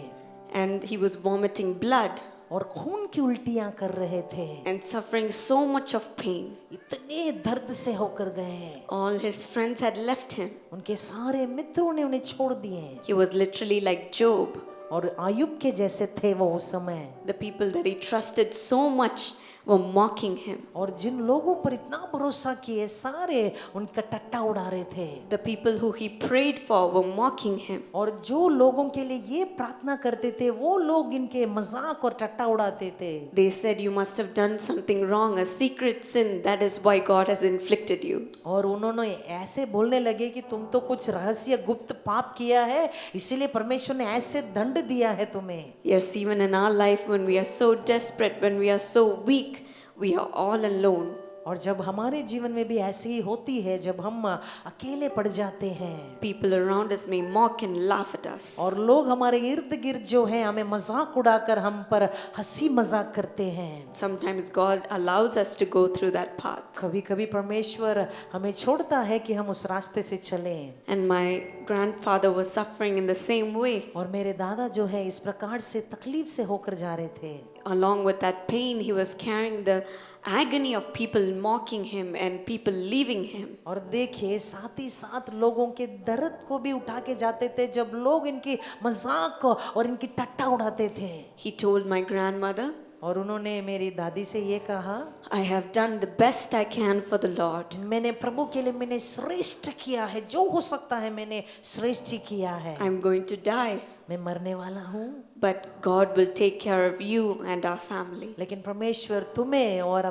Speaker 1: and he was vomiting blood
Speaker 2: और खून की उल्टियां कर रहे थे,
Speaker 1: and suffering so much of pain.
Speaker 2: इतने दर्द से होकर गए।
Speaker 1: All his friends had left him.
Speaker 2: उनके सारे मित्रों ने उन्हें छोड़ दिए
Speaker 1: He was literally like Job.
Speaker 2: और आयुब के जैसे थे वो उस समय।
Speaker 1: The people that he trusted so much were mocking him.
Speaker 2: और जिन लोगों पर इतना भरोसा किए सारे उनका टट्टा उड़ा रहे थे।
Speaker 1: The people who he prayed for were mocking him.
Speaker 2: और जो लोगों के लिए ये प्रार्थना करते थे वो लोग इनके मजाक और टट्टा उड़ाते थे।
Speaker 1: They said, you must have done something wrong, a secret sin, that is why God has inflicted you.
Speaker 2: और उन्होंने ऐसे बोलने लगे कि तुम तो कुछ रहस्य गुप्त पाप किया है, इसीलिए परमेश्वर ने ऐसे दंड दिया है तुम्हें।
Speaker 1: Yes, even in our life when we are so desperate, when we are so weak, we are all alone.
Speaker 2: और जब हमारे जीवन में भी ऐसी ही होती है, जब हम अकेले पड़ जाते हैं,
Speaker 1: People around us may mock and laugh at us.
Speaker 2: और लोग हमारे इर्द गिर्द जो हैं हमें मजाक उड़ाकर हम पर हंसी मजाक करते हैं।
Speaker 1: Sometimes God allows us to go through that path.
Speaker 2: कभी कभी परमेश्वर हमें छोड़ता है कि हम उस रास्ते से चलें।
Speaker 1: And my grandfather was suffering in the same way.
Speaker 2: और मेरे दादा जो है इस प्रकार से तकलीफ से होकर जा रहे थे।
Speaker 1: Along with that pain, he was carrying the agony of people mocking him and people leaving him.
Speaker 2: और देखिए साथ ही साथ लोगों के दर्द को भी उठा के जाते थे जब लोग इनकी मजाक और इनकी टट्टा उड़ाते थे।
Speaker 1: He told my grandmother,
Speaker 2: और उन्होंने मेरी दादी से ये कहा,
Speaker 1: I have done the best I can for the Lord.
Speaker 2: मैंने प्रभु के लिए मैंने श्रेष्ठ किया है, जो हो सकता है मैंने श्रेष्ठ ही किया है।
Speaker 1: I'm going to die,
Speaker 2: मैं मरने वाला हूँ,
Speaker 1: but God will take care of you and our family.
Speaker 2: लेकिन परमेश्वर तुम्हें और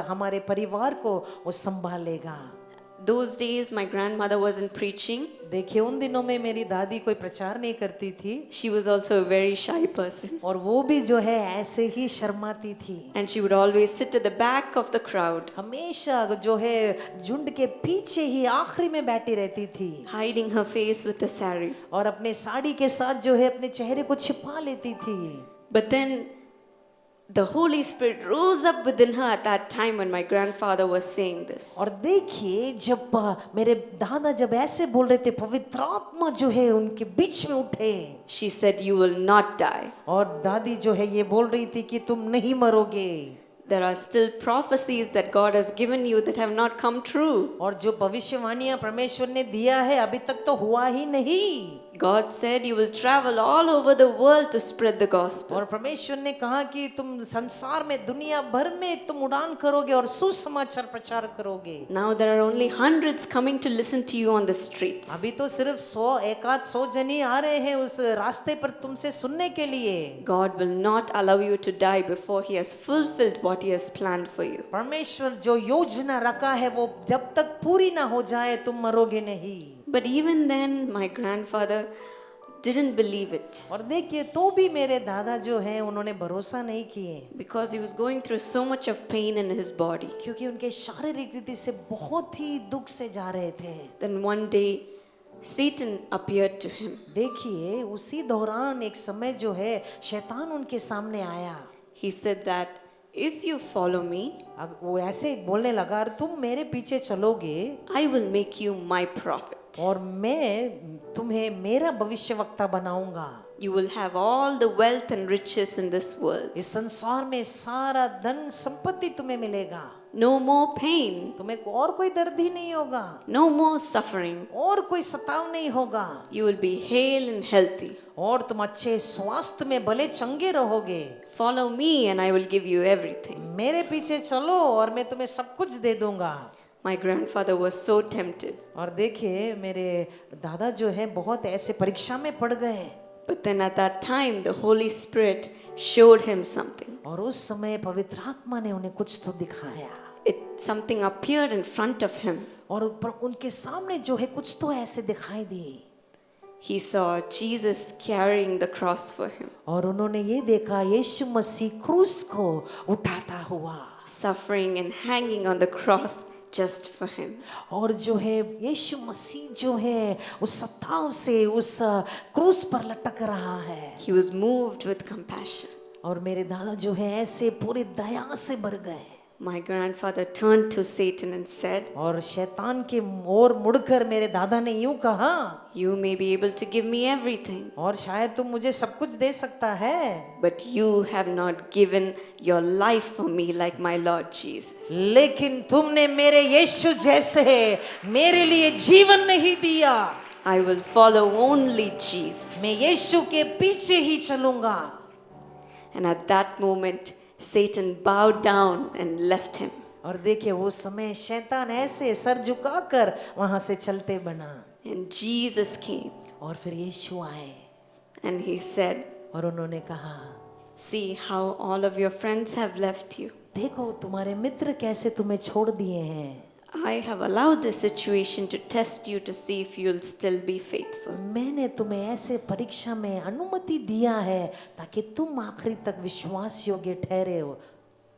Speaker 2: हमारे परिवार को वो संभालेगा।
Speaker 1: Those days my grandmother wasn't preaching.
Speaker 2: देखिए उन दिनों में मेरी दादी कोई प्रचार नहीं करती थी,
Speaker 1: She was also a very shy person.
Speaker 2: और वो भी जो है ऐसे ही शर्माती थी।
Speaker 1: And she would always sit at the back of the crowd,
Speaker 2: हमेशा जो है झुंड के पीछे ही आखिरी में बैठी रहती थी,
Speaker 1: hiding her face with a sari.
Speaker 2: और अपने साड़ी के साथ जो है अपने चेहरे को छिपा लेती थी।
Speaker 1: But then the Holy Spirit rose up within her at that time when my grandfather was saying this.
Speaker 2: और देखिए जब मेरे दादा जब ऐसे बोल रहे थे, पवित्र आत्मा जो है उनके बीच में उठे,
Speaker 1: She said, "You will not die.
Speaker 2: और दादी जो है ये बोल रही थी कि तुम नहीं मरोगे।
Speaker 1: There are still prophecies that God has given you that have not come true."
Speaker 2: और जो भविष्यवाणियां परमेश्वर ने दिया है अभी तक तो हुआ ही नहीं।
Speaker 1: God said you will travel all over the world to spread the gospel.
Speaker 2: और परमेश्वर ने कहा कि तुम संसार में दुनिया भर में तुम उड़ान करोगे और सुसमाचार प्रचार करोगे।
Speaker 1: Now there are only hundreds coming to listen to you on the streets.
Speaker 2: अभी तो सिर्फ 100 जनी आ रहे हैं उस रास्ते पर तुमसे सुनने के लिए।
Speaker 1: God will not allow you to die before He has fulfilled what He has planned for you.
Speaker 2: परमेश्वर जो योजना रखा है वो जब तक पूरी ना हो जाए तुम मरोगे नहीं।
Speaker 1: But even then, my grandfather didn't believe it
Speaker 2: और देखिए तो भी मेरे दादा जो हैं उन्होंने भरोसा नहीं किए,
Speaker 1: because he was going through so much of pain in his body.
Speaker 2: क्योंकि उनके शारीरिक रीति से बहुत ही दुख से जा रहे थे।
Speaker 1: Then one day, Satan appeared to him.
Speaker 2: देखिए उसी दौरान एक समय जो है शैतान उनके सामने आया।
Speaker 1: He said that if you follow me,
Speaker 2: वो ऐसे बोलने लगा, तुम मेरे पीछे चलोगे
Speaker 1: I will make you my prophet.
Speaker 2: और मैं तुम्हें मेरा भविष्यवक्ता बनाऊंगा।
Speaker 1: You will have all the wealth and riches in this world.
Speaker 2: इस संसार में सारा धन संपत्ति तुम्हें मिलेगा।
Speaker 1: No more pain,
Speaker 2: तुम्हें और कोई दर्द ही नहीं होगा,
Speaker 1: no more suffering.
Speaker 2: और कोई सताव नहीं होगा,
Speaker 1: You will be hale and healthy.
Speaker 2: और तुम अच्छे स्वास्थ्य में भले चंगे रहोगे।
Speaker 1: Follow me and I will give you everything.
Speaker 2: मेरे पीछे चलो और मैं तुम्हें सब कुछ दे दूंगा।
Speaker 1: My grandfather was so tempted.
Speaker 2: और देखिए मेरे दादा जो है बहुत ऐसे परीक्षा में पड़ गए।
Speaker 1: But then at that time, the Holy Spirit showed him something.
Speaker 2: और उस समय पवित्र आत्मा ने उन्हें कुछ तो दिखाया।
Speaker 1: Something appeared in front of him.
Speaker 2: और उनके सामने जो है कुछ तो ऐसे दिखाई दिए।
Speaker 1: He saw Jesus carrying the cross for him,
Speaker 2: और उन्होंने ये देखा यीशु मसीह क्रूस को उठाता हुआ,
Speaker 1: suffering and hanging on the cross just for him.
Speaker 2: और जो है यीशु मसीह जो है उस सताव से उस क्रूस पर लटक रहा है।
Speaker 1: He was moved with compassion.
Speaker 2: और मेरे दादा जो है ऐसे पूरे दया से भर गए।
Speaker 1: My grandfather turned to Satan and said,
Speaker 2: और शैतान के ओर मुड़कर मेरे दादा ने यूं कहा,
Speaker 1: "You may be able to give me everything,
Speaker 2: और शायद तुम मुझे सब कुछ दे सकता है,
Speaker 1: but you have not given your life for me like my Lord Jesus."
Speaker 2: लेकिन तुमने मेरे यीशु जैसे मेरे लिए जीवन नहीं दिया।
Speaker 1: I will follow only Jesus.
Speaker 2: मैं यीशु के पीछे ही चलूंगा।
Speaker 1: And at that moment, Satan bowed down and left him.
Speaker 2: और देखिए वो समय शैतान ऐसे सर झुकाकर वहां से चलते बना।
Speaker 1: And Jesus came
Speaker 2: और फिर यीशु आए
Speaker 1: and he said,
Speaker 2: और उन्होंने कहा,
Speaker 1: "See how all of your friends have left you.
Speaker 2: देखो तुम्हारे मित्र कैसे तुम्हें छोड़ दिए हैं।
Speaker 1: I have allowed this situation to test you to see if you will still be faithful."
Speaker 2: मैंने तुम्हें ऐसे परीक्षा में अनुमति दिया है ताकि तुम आखिरी तक विश्वास योग्य ठहरे हो।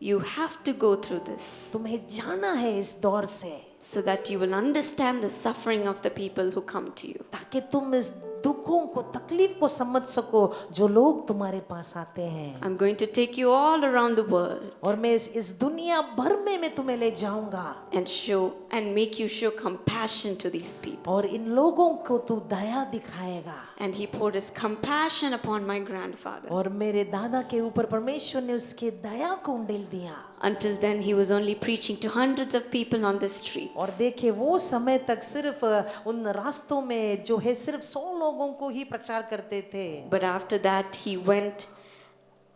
Speaker 1: You have to go through this
Speaker 2: तुम्हें जाना है इस दौर से,
Speaker 1: so that you will understand the suffering of the people who come to you.
Speaker 2: ताकि तुम इस दुखों को, तकलीफ को समझ सको जो लोग तुम्हारे पास आते हैं।
Speaker 1: I'm going to take you all around the world
Speaker 2: और मैं इस दुनिया भर में मैं तुम्हें ले जाऊंगा
Speaker 1: and make you show compassion to these people.
Speaker 2: और इन लोगों को तू दया दिखाएगा।
Speaker 1: And he poured his compassion upon my grandfather.
Speaker 2: और मेरे दादा के ऊपर परमेश्वर ने उसके दया को उंडेल दिया।
Speaker 1: Until then, he was only preaching to hundreds of people on the streets.
Speaker 2: और देखिए वो समय तक सिर्फ उन रास्तों में जो है सिर्फ 100 लोगों को ही प्रचार करते थे।
Speaker 1: But after that, he went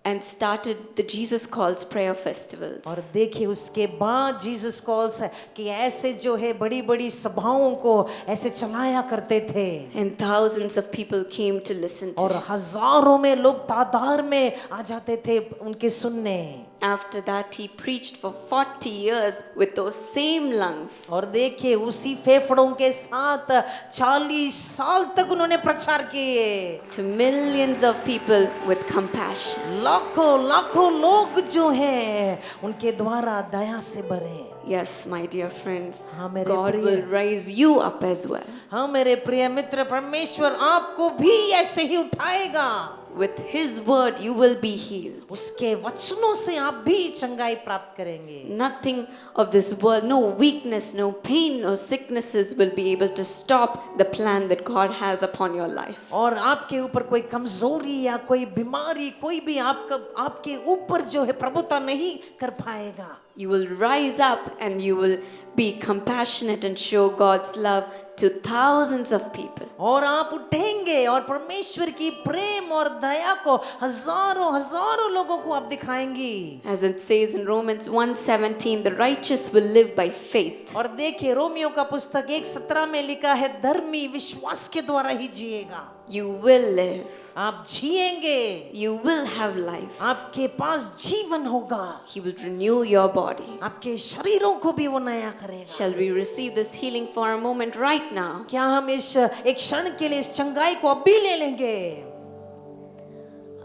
Speaker 1: and started the Jesus Calls prayer festivals.
Speaker 2: और देखिए उसके बाद जीसस कॉल्स है कि ऐसे जो है बड़ी बड़ी सभाओं को ऐसे चलाया करते थे।
Speaker 1: And thousands of people came to listen to
Speaker 2: और
Speaker 1: him.
Speaker 2: हजारों में लोग तादाद में आ जाते थे उनके सुनने।
Speaker 1: After that, he preached for 40 years with those same lungs.
Speaker 2: और देखिए उसी फेफड़ों के साथ 40 साल तक उन्होंने प्रचार किए।
Speaker 1: To millions of people with compassion.
Speaker 2: लाखों लाखों लोग जो हैं उनके द्वारा दया से भरे।
Speaker 1: Yes, my dear friends,
Speaker 2: हाँ, मेरे
Speaker 1: God
Speaker 2: प्रिय।
Speaker 1: will raise you up as well.
Speaker 2: हाँ मेरे प्रिय मित्र, परमेश्वर आपको भी ऐसे ही उठाएगा।
Speaker 1: With His word, you will be healed.
Speaker 2: उसके वचनों से आप भी चंगाई प्राप्त करेंगे।
Speaker 1: Nothing of this world, no weakness, no pain, no sicknesses will be able to stop the plan that God has upon your life.
Speaker 2: और आपके ऊपर कोई कमजोरी या कोई बीमारी, कोई भी आपके ऊपर जो है प्रभुता नहीं कर पाएगा।
Speaker 1: You will rise up and you will be compassionate and show God's love to thousands of people.
Speaker 2: और आप उठेंगे और परमेश्वर की प्रेम और दया को हजारों हजारों लोगों को आप दिखाएंगी।
Speaker 1: As it says in Romans 1:17, the righteous will live by faith.
Speaker 2: और देखिए रोमियो का पुस्तक 1:17 में लिखा है, धर्मी विश्वास के द्वारा ही जिएगा।
Speaker 1: You will live.
Speaker 2: आप जिएंगे,
Speaker 1: You will have life.
Speaker 2: आपके पास जीवन होगा,
Speaker 1: He will renew your body.
Speaker 2: आपके शरीरों को भी वो नया करेगा।
Speaker 1: Shall we receive this healing for a moment right now?
Speaker 2: क्या हम इस एक क्षण के लिए इस चंगाई को अभी ले लेंगे?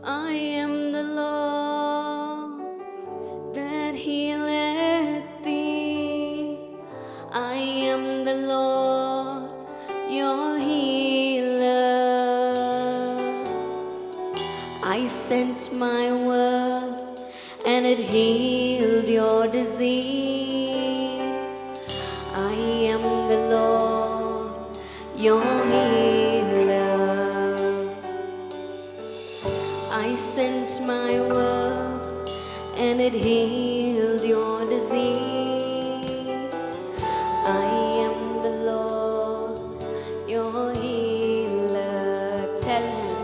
Speaker 1: I am the Lord that healeth thee. I am the Lord, your healer. I sent my word and it healed your disease. I am the Lord, your healer. I sent my word and it healed your disease. I am the Lord, your healer. Tell him,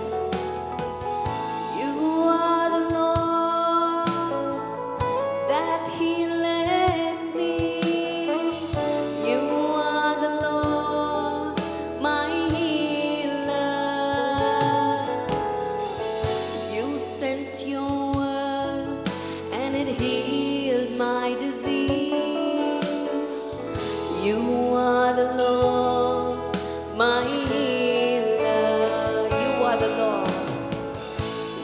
Speaker 1: you are the Lord that healeth thee. You are the Lord, my healer. You sent your word and it healed my disease. You are the Lord, my healer. You are the Lord.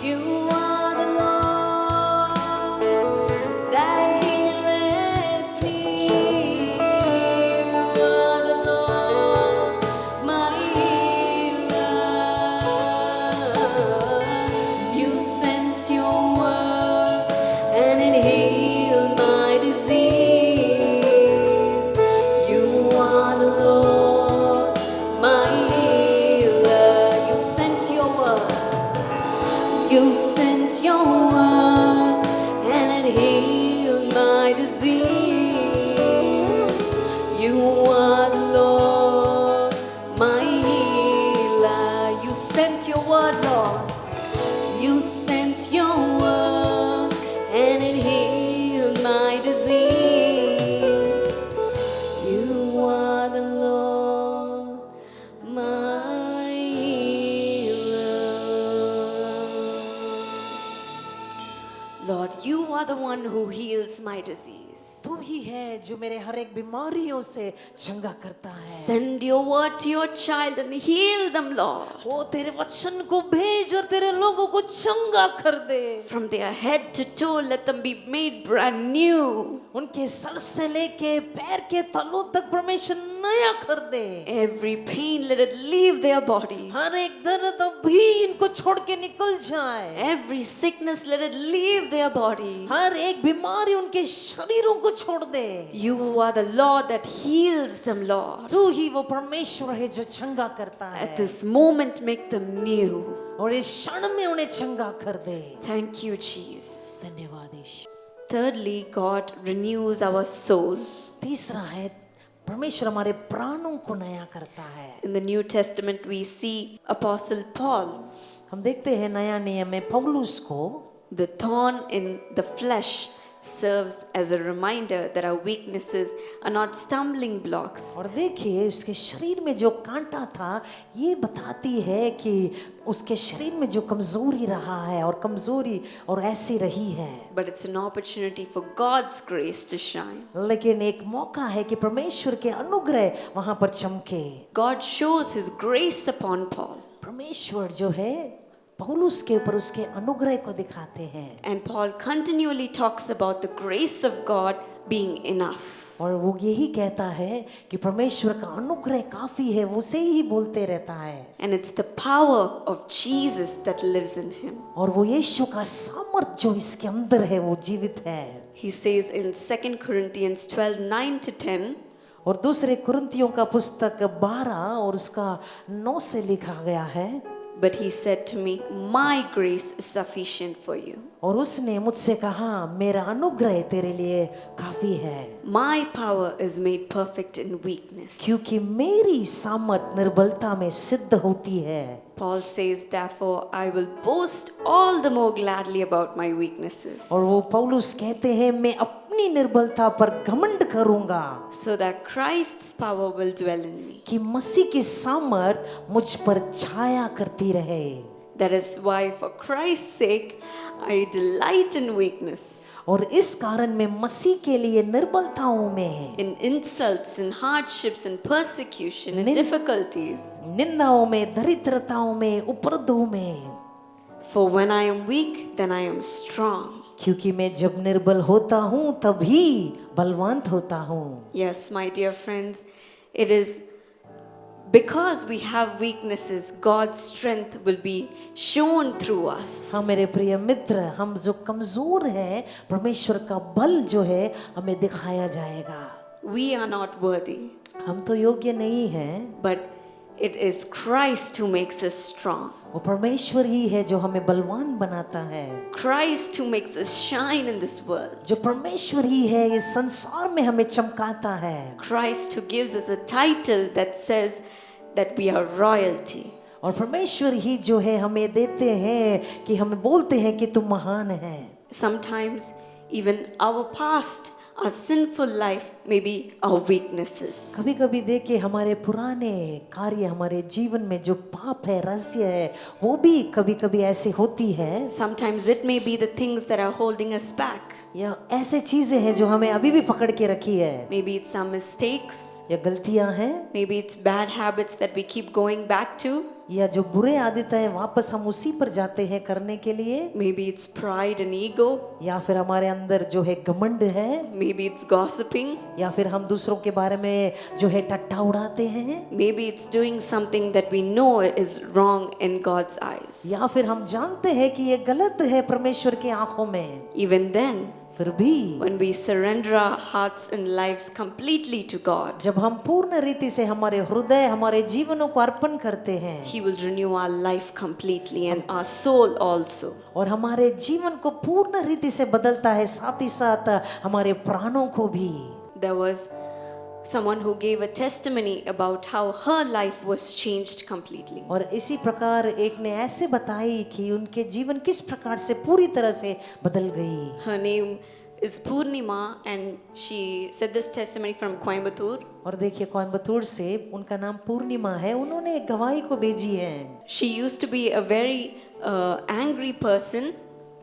Speaker 1: You are the Lord that healeth thee. You are the Lord, my healer. You sent your word and it healed my disease. You are the Lord, my healer. You sent your word. You sent your word and it healed my disease. You are the Lord, my healer. You sent your word, Lord. You sent your word and it healed my disease. You are the Lord, my healer. Lord, you are the one who heals my disease.
Speaker 2: तू ही है जो मेरे हर एक बीमारियों से चंगा करता है।
Speaker 1: Send your word to your child and heal them, Lord.
Speaker 2: वो तेरे वचन को भेज और तेरे लोगों को चंगा कर दे।
Speaker 1: From their head to toe, let them be made brand new.
Speaker 2: उनके सर से लेके पैर के तलों तक परमेश्वर नया कर दे।
Speaker 1: Every pain, let it leave their body.
Speaker 2: हर एक दर्द अभी इनको छोड़ के निकल जाए।
Speaker 1: Every sickness, let it leave their body.
Speaker 2: हर एक बीमारी उनके शरीरों को छोड़ दे।
Speaker 1: You are the Lord that heals them, Lord.
Speaker 2: तू ही वो परमेश्वर है जो चंगा करता है।
Speaker 1: At this moment, make them new.
Speaker 2: और इस क्षण में उन्हें चंगा कर दे।
Speaker 1: Thank you, Jesus.
Speaker 2: धन्यवाद ईश्वर।
Speaker 1: Thirdly, God renews our soul.
Speaker 2: तीसरा है परमेश्वर हमारे प्राणों को नया करता है।
Speaker 1: In the New Testament, we see Apostle Paul,
Speaker 2: हम देखते हैं नया नियम में पौलुस को
Speaker 1: the thorn in the flesh serves as a reminder that our weaknesses are not stumbling blocks.
Speaker 2: और देखिए उसके शरीर में जो कांटा था ये बताती है कि उसके शरीर में जो कमजोरी रहा है और कमजोरी और ऐसी रही है,
Speaker 1: But it's an opportunity for God's grace to shine.
Speaker 2: लेकिन एक मौका है कि परमेश्वर के अनुग्रह वहां पर चमके।
Speaker 1: God shows His grace upon Paul.
Speaker 2: परमेश्वर जो है पौलुस के ऊपर उसके अनुग्रह को दिखाते हैं।
Speaker 1: And Paul continually talks about the grace of God being enough.
Speaker 2: और वो यही कहता है कि परमेश्वर का अनुग्रह काफी है, वो उसे ही बोलते रहता है।
Speaker 1: And it's the power of Jesus that lives in him.
Speaker 2: और वो यीशु का सामर्थ जो इसके अंदर है वो जीवित है।
Speaker 1: He says in 2 Corinthians 12:9-10,
Speaker 2: और दूसरे कुरिन्थियों का पुस्तक 12 और उसका 9 से लिखा गया है,
Speaker 1: but he said to me, my grace is sufficient for you.
Speaker 2: और उसने मुझसे कहा मेरा अनुग्रह तेरे लिए काफी है,
Speaker 1: My power is made perfect in weakness.
Speaker 2: क्योंकि मेरी सामर्थ निर्बलता में सिद्ध होती है।
Speaker 1: Paul says, therefore, I will boast all the more gladly about my weaknesses,
Speaker 2: और वो पौलुस कहते हैं मैं अपनी निर्बलता पर घमंड करूंगा
Speaker 1: so that Christ's power will dwell in me.
Speaker 2: कि मसीह की सामर्थ मुझ पर छाया करती रहे।
Speaker 1: That is why, for Christ's sake, I delight in weakness,
Speaker 2: और इस कारण मैं मसीह के लिए निर्बलताओं में,
Speaker 1: in insults, in hardships, in persecution, in
Speaker 2: Nin-
Speaker 1: difficulties.
Speaker 2: निंदाओं में, दरिद्रताओं में, उपद्रवों में,
Speaker 1: For when I am weak, then I am strong.
Speaker 2: क्योंकि मैं जब निर्बल होता हूँ तभी बलवान होता हूँ।
Speaker 1: Yes, my dear friends, it is because we have weaknesses, God's strength will be shown through us.
Speaker 2: हाँ मेरे प्रिय मित्र, हम जो कमजोर हैं परमेश्वर का बल जो है हमें दिखाया जाएगा।
Speaker 1: We are not worthy,
Speaker 2: हम तो योग्य नहीं हैं,
Speaker 1: but it is Christ who makes us strong.
Speaker 2: वो परमेश्वर ही है जो हमें बलवान बनाता है।
Speaker 1: Christ who makes us shine in this world.
Speaker 2: जो परमेश्वर ही है इस संसार में हमें चमकाता है।
Speaker 1: Christ who gives us a title that says that we are royalty.
Speaker 2: और परमेश्वर ही जो है हमें देते हैं कि हमें बोलते हैं कि तुम महान हैं।
Speaker 1: Sometimes even our past, our sinful life may be our weaknesses.
Speaker 2: कभी कभी देखिए हमारे पुराने कार्य, हमारे जीवन में जो पाप है, रहस्य है, वो भी कभी कभी ऐसी होती है।
Speaker 1: Sometimes it may be the things that are holding us back.
Speaker 2: या ऐसे चीजें हैं जो हमें अभी भी पकड़ के रखी है,
Speaker 1: Maybe it's some mistakes.
Speaker 2: या गलतियां हैं,
Speaker 1: Maybe it's bad habits that we keep going back to.
Speaker 2: या जो बुरे आदतें हैं वापस हम उसी पर जाते हैं करने के लिए,
Speaker 1: Maybe it's pride and ego.
Speaker 2: या फिर हमारे अंदर जो है घमंड है,
Speaker 1: Maybe it's gossiping.
Speaker 2: या फिर हम दूसरों के बारे में जो है टट्टा उड़ाते हैं,
Speaker 1: Maybe it's doing something that we know is wrong in God's eyes.
Speaker 2: या फिर हम जानते हैं कि ये गलत है परमेश्वर की आंखों में।
Speaker 1: Even then,
Speaker 2: फिर भी
Speaker 1: when we surrender our hearts and lives completely to God,
Speaker 2: जब हम पूर्ण रीति से हमारे हृदय, हमारे जीवनों को अर्पण करते हैं,
Speaker 1: He will renew our life completely and our soul also.
Speaker 2: और हमारे जीवन को पूर्ण रीति से बदलता है, साथ ही साथ हमारे प्राणों को भी।
Speaker 1: There was someone who gave a testimony about how her life was changed completely.
Speaker 2: और इसी प्रकार एक ने ऐसे बताई कि उनके जीवन किस प्रकार से पूरी तरह से बदल गई।
Speaker 1: Her name is Purnima and she said this testimony from Coimbatore.
Speaker 2: और देखिए कोयम्बतूर से उनका नाम पूर्णिमा है, उन्होंने एक गवाही को भेजी है।
Speaker 1: She used to be a very angry person.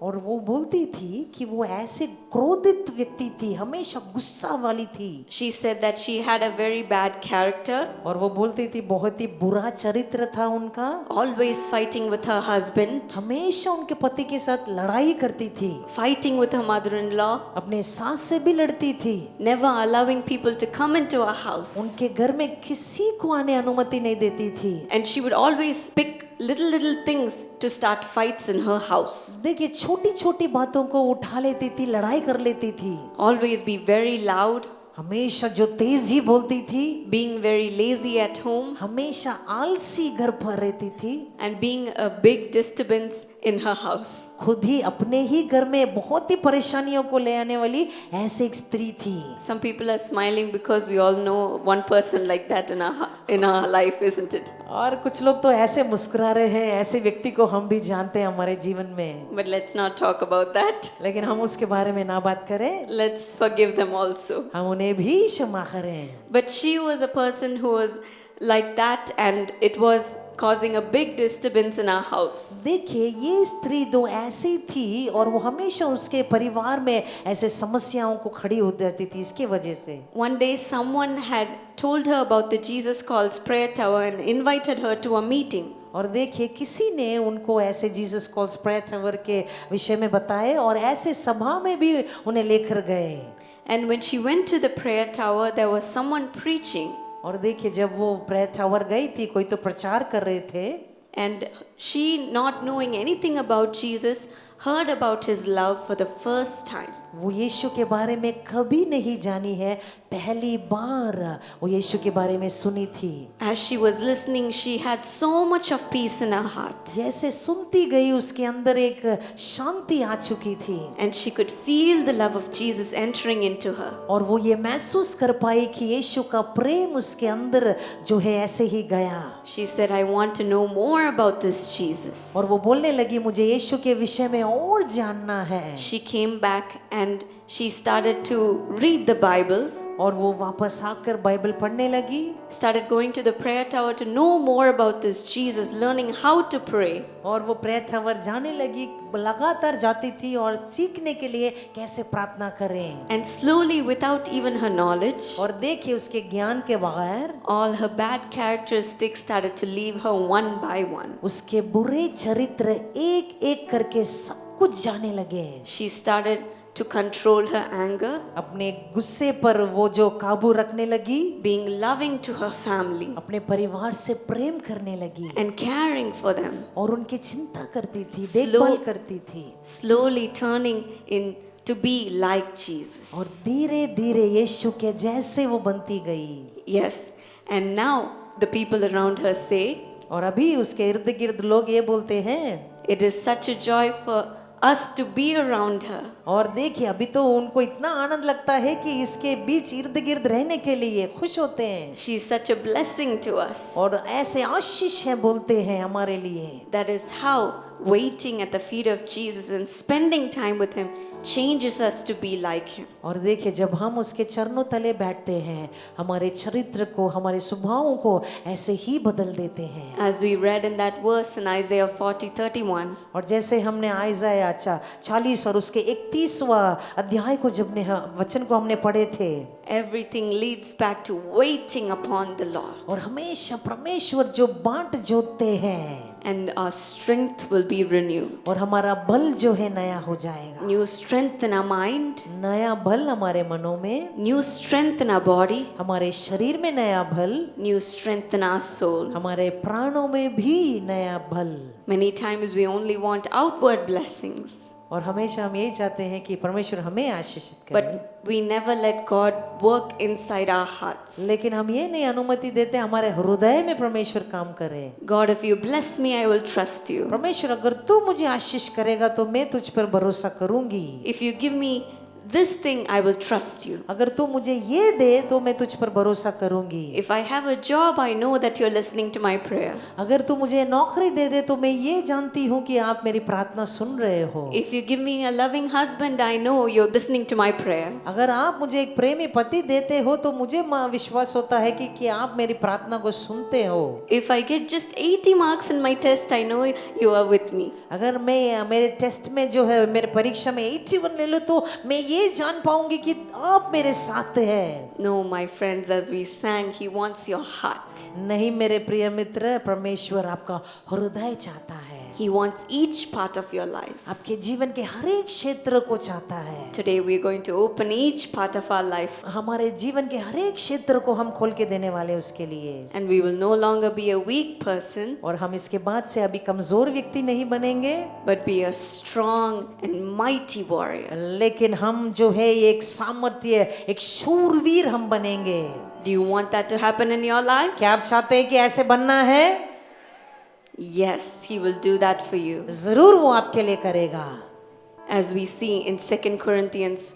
Speaker 2: और वो बोलती थी कि वो ऐसे क्रोधित व्यक्ति थी, हमेशा गुस्सा वाली थी।
Speaker 1: She said that she had a very bad character,
Speaker 2: और वो बोलती थी बहुत ही बुरा चरित्र था उनका,
Speaker 1: always fighting with her husband,
Speaker 2: हमेशा उनके पति के साथ लड़ाई करती थी,
Speaker 1: fighting with her mother-in-law,
Speaker 2: अपने सास से भी लड़ती थी,
Speaker 1: never allowing people to come into her house.
Speaker 2: उनके घर में किसी को आने अनुमति नहीं देती थी।
Speaker 1: And she would always pick little things to start fights in her house.
Speaker 2: देखिए छोटी छोटी बातों को उठा लेती थी, लड़ाई कर लेती थी,
Speaker 1: Always be very loud,
Speaker 2: हमेशा जो तेज ही बोलती थी,
Speaker 1: being very lazy at home,
Speaker 2: हमेशा आलसी घर पर रहती थी,
Speaker 1: and being a big disturbance in her house.
Speaker 2: खुद ही अपने ही घर में बहुत ही परेशानियों को ले आने वाली ऐसे एक स्त्री थी।
Speaker 1: Some people are smiling because we all know one person like that in our life, isn't it?
Speaker 2: और कुछ लोग तो ऐसे मुस्कुरा रहे हैं, ऐसे व्यक्ति को हम भी जानते हैं हमारे जीवन में,
Speaker 1: But let's not talk about that.
Speaker 2: लेकिन हम उसके बारे में ना बात करें,
Speaker 1: Let's forgive them also.
Speaker 2: हम उन्हें भी क्षमा करें।
Speaker 1: But she was a person who was like that, and it was causing a big disturbance in our house.
Speaker 2: देखिए ये स्त्री दो ऐसी थी और वो हमेशा उसके परिवार में ऐसे समस्याओं को खड़ी हो जाती थी इसके वजह से।
Speaker 1: One day, someone had told her about the Jesus Calls Prayer Tower and invited her to a meeting.
Speaker 2: और देखिए किसी ने उनको ऐसे जीसस कॉल्स प्रेयर टावर के विषय में बताए और ऐसे सभा में भी उन्हें लेकर गए।
Speaker 1: And when she went to the prayer tower, there was someone preaching.
Speaker 2: और देखिए जब वो प्रेयर टावर गई थी, कोई तो प्रचार कर रहे थे,
Speaker 1: And she, not knowing anything about Jesus, heard about his love for the first time.
Speaker 2: वो यीशु के बारे में कभी नहीं जानी है, पहली बार वो यीशु के बारे में सुनी थी।
Speaker 1: As she was listening, she had so much of peace in her heart.
Speaker 2: जैसे सुनती गई उसके अंदर एक शांति आ चुकी थी
Speaker 1: And she could feel the love of Jesus entering into her.
Speaker 2: और वो ये महसूस कर पाई कि यीशु का प्रेम उसके अंदर जो है ऐसे ही गया।
Speaker 1: She said, I want to know more about this Jesus.
Speaker 2: और वो बोलने लगी मुझे यीशु के विषय में और जानना है।
Speaker 1: She came back and she started to read the Bible,
Speaker 2: और वो वापस आकर बाइबल पढ़ने लगी,
Speaker 1: started going to the prayer tower to know more about this Jesus, learning how to pray.
Speaker 2: और वो प्रेयर टावर जाने लगी, लगातार जाती थी और सीखने के लिए कैसे प्रार्थना करें।
Speaker 1: And slowly, without even her knowledge,
Speaker 2: और देखिए उसके ज्ञान के बगैर
Speaker 1: all her bad characteristics started to leave her one by one.
Speaker 2: उसके बुरे चरित्र एक एक करके सब कुछ जाने लगे।
Speaker 1: She started to control her anger,
Speaker 2: अपने गुस्से पर वो जो काबू रखने लगी,
Speaker 1: being loving to her family,
Speaker 2: अपने परिवार से प्रेम करने लगी
Speaker 1: and caring for them,
Speaker 2: और उनकी चिंता करती थी, देखभाल करती थी
Speaker 1: slowly turning in to be like Jesus.
Speaker 2: और धीरे धीरे यीशु के जैसे वो बनती गई।
Speaker 1: Yes, and now the people around her say,
Speaker 2: और अभी उसके इर्द गिर्द लोग ये बोलते हैं,
Speaker 1: it is such a joy for us to be around her.
Speaker 2: और देखिए अभी तो उनको इतना आनंद लगता है कि इसके बीच इर्द गिर्द रहने के लिए खुश होते हैं
Speaker 1: She is such a blessing to us.
Speaker 2: और ऐसे आशीष है बोलते हैं हमारे लिए।
Speaker 1: That is how waiting at the feet of Jesus and spending time with him changes us to be like him.
Speaker 2: और देखिए जब हम उसके चरणों तले बैठते हैं, हमारे चरित्र को, हमारे स्वभावों को ऐसे ही बदल देते हैं।
Speaker 1: As we read in that verse in Isaiah 40:31,
Speaker 2: और जैसे हमने आइज़ाया 40 और उसके 31वां अध्याय को जब ने वचन को हमने पढ़े थे,
Speaker 1: everything leads back to waiting upon the Lord.
Speaker 2: और हमेशा परमेश्वर जो बाट जोतते हैं
Speaker 1: And our strength will be renewed.
Speaker 2: और हमारा बल जो है नया हो जाएगा।
Speaker 1: New strength in our mind,
Speaker 2: नया बल हमारे मनों में,
Speaker 1: new strength in our body,
Speaker 2: हमारे शरीर में नया बल,
Speaker 1: new strength in our soul.
Speaker 2: हमारे प्राणों में भी नया बल।
Speaker 1: Many times we only want outward blessings,
Speaker 2: और हमेशा हम यही चाहते हैं कि परमेश्वर हमें आशीषित करे,
Speaker 1: but we never let God work inside our hearts.
Speaker 2: लेकिन हम ये नहीं अनुमति देते हमारे हृदय में परमेश्वर काम करे।
Speaker 1: God, if you bless me, I will trust you.
Speaker 2: परमेश्वर अगर तू मुझे आशीष करेगा तो मैं तुझ पर भरोसा करूंगी।
Speaker 1: If you give me this thing I will trust you.
Speaker 2: अगर तू मुझे ये दे तो मैं तुझ पर भरोसा करूंगी।
Speaker 1: If I have a job, I know that you're listening to my prayer.
Speaker 2: अगर तू मुझे नौकरी दे दे तो मैं ये जानती हूँ कि आप मेरी प्रार्थना सुन रहे हो।
Speaker 1: If you give me a loving husband, I know you're listening to my prayer.
Speaker 2: अगर आप मुझे एक प्रेमी पति देते हो तो मुझे विश्वास होता है कि आप मेरी प्रार्थना को सुनते हो।
Speaker 1: If I get just 80 marks in my test, I know you are with me.
Speaker 2: अगर मैं मेरे टेस्ट में जो है मेरे परीक्षा में 81 ले लूं तो मैं ये जान पाऊंगी कि आप मेरे साथ हैं।
Speaker 1: No, my friends, as we sang, He wants your heart.
Speaker 2: नहीं मेरे प्रिय मित्र, परमेश्वर आपका हृदय चाहता है।
Speaker 1: He wants each part of your life.
Speaker 2: आपके जीवन के हर एक क्षेत्र को चाहता है।
Speaker 1: Today we're going to open each part of our life,
Speaker 2: हमारे जीवन के हर एक क्षेत्र को हम खोल के देने वाले हैं उसके लिए।
Speaker 1: and we will no longer be a weak person,
Speaker 2: और हम इसके बाद से अभी कमजोर व्यक्ति नहीं बनेंगे,
Speaker 1: but be a strong and mighty warrior.
Speaker 2: लेकिन हम जो है एक सामर्थ्य, एक शूरवीर हम बनेंगे।
Speaker 1: Do you want that to happen in your life?
Speaker 2: क्या आप चाहते हैं कि ऐसे बनना है?
Speaker 1: Yes, He will do that for you.
Speaker 2: जरूर वो आपके लिए करेगा।
Speaker 1: As we see in 2 Corinthians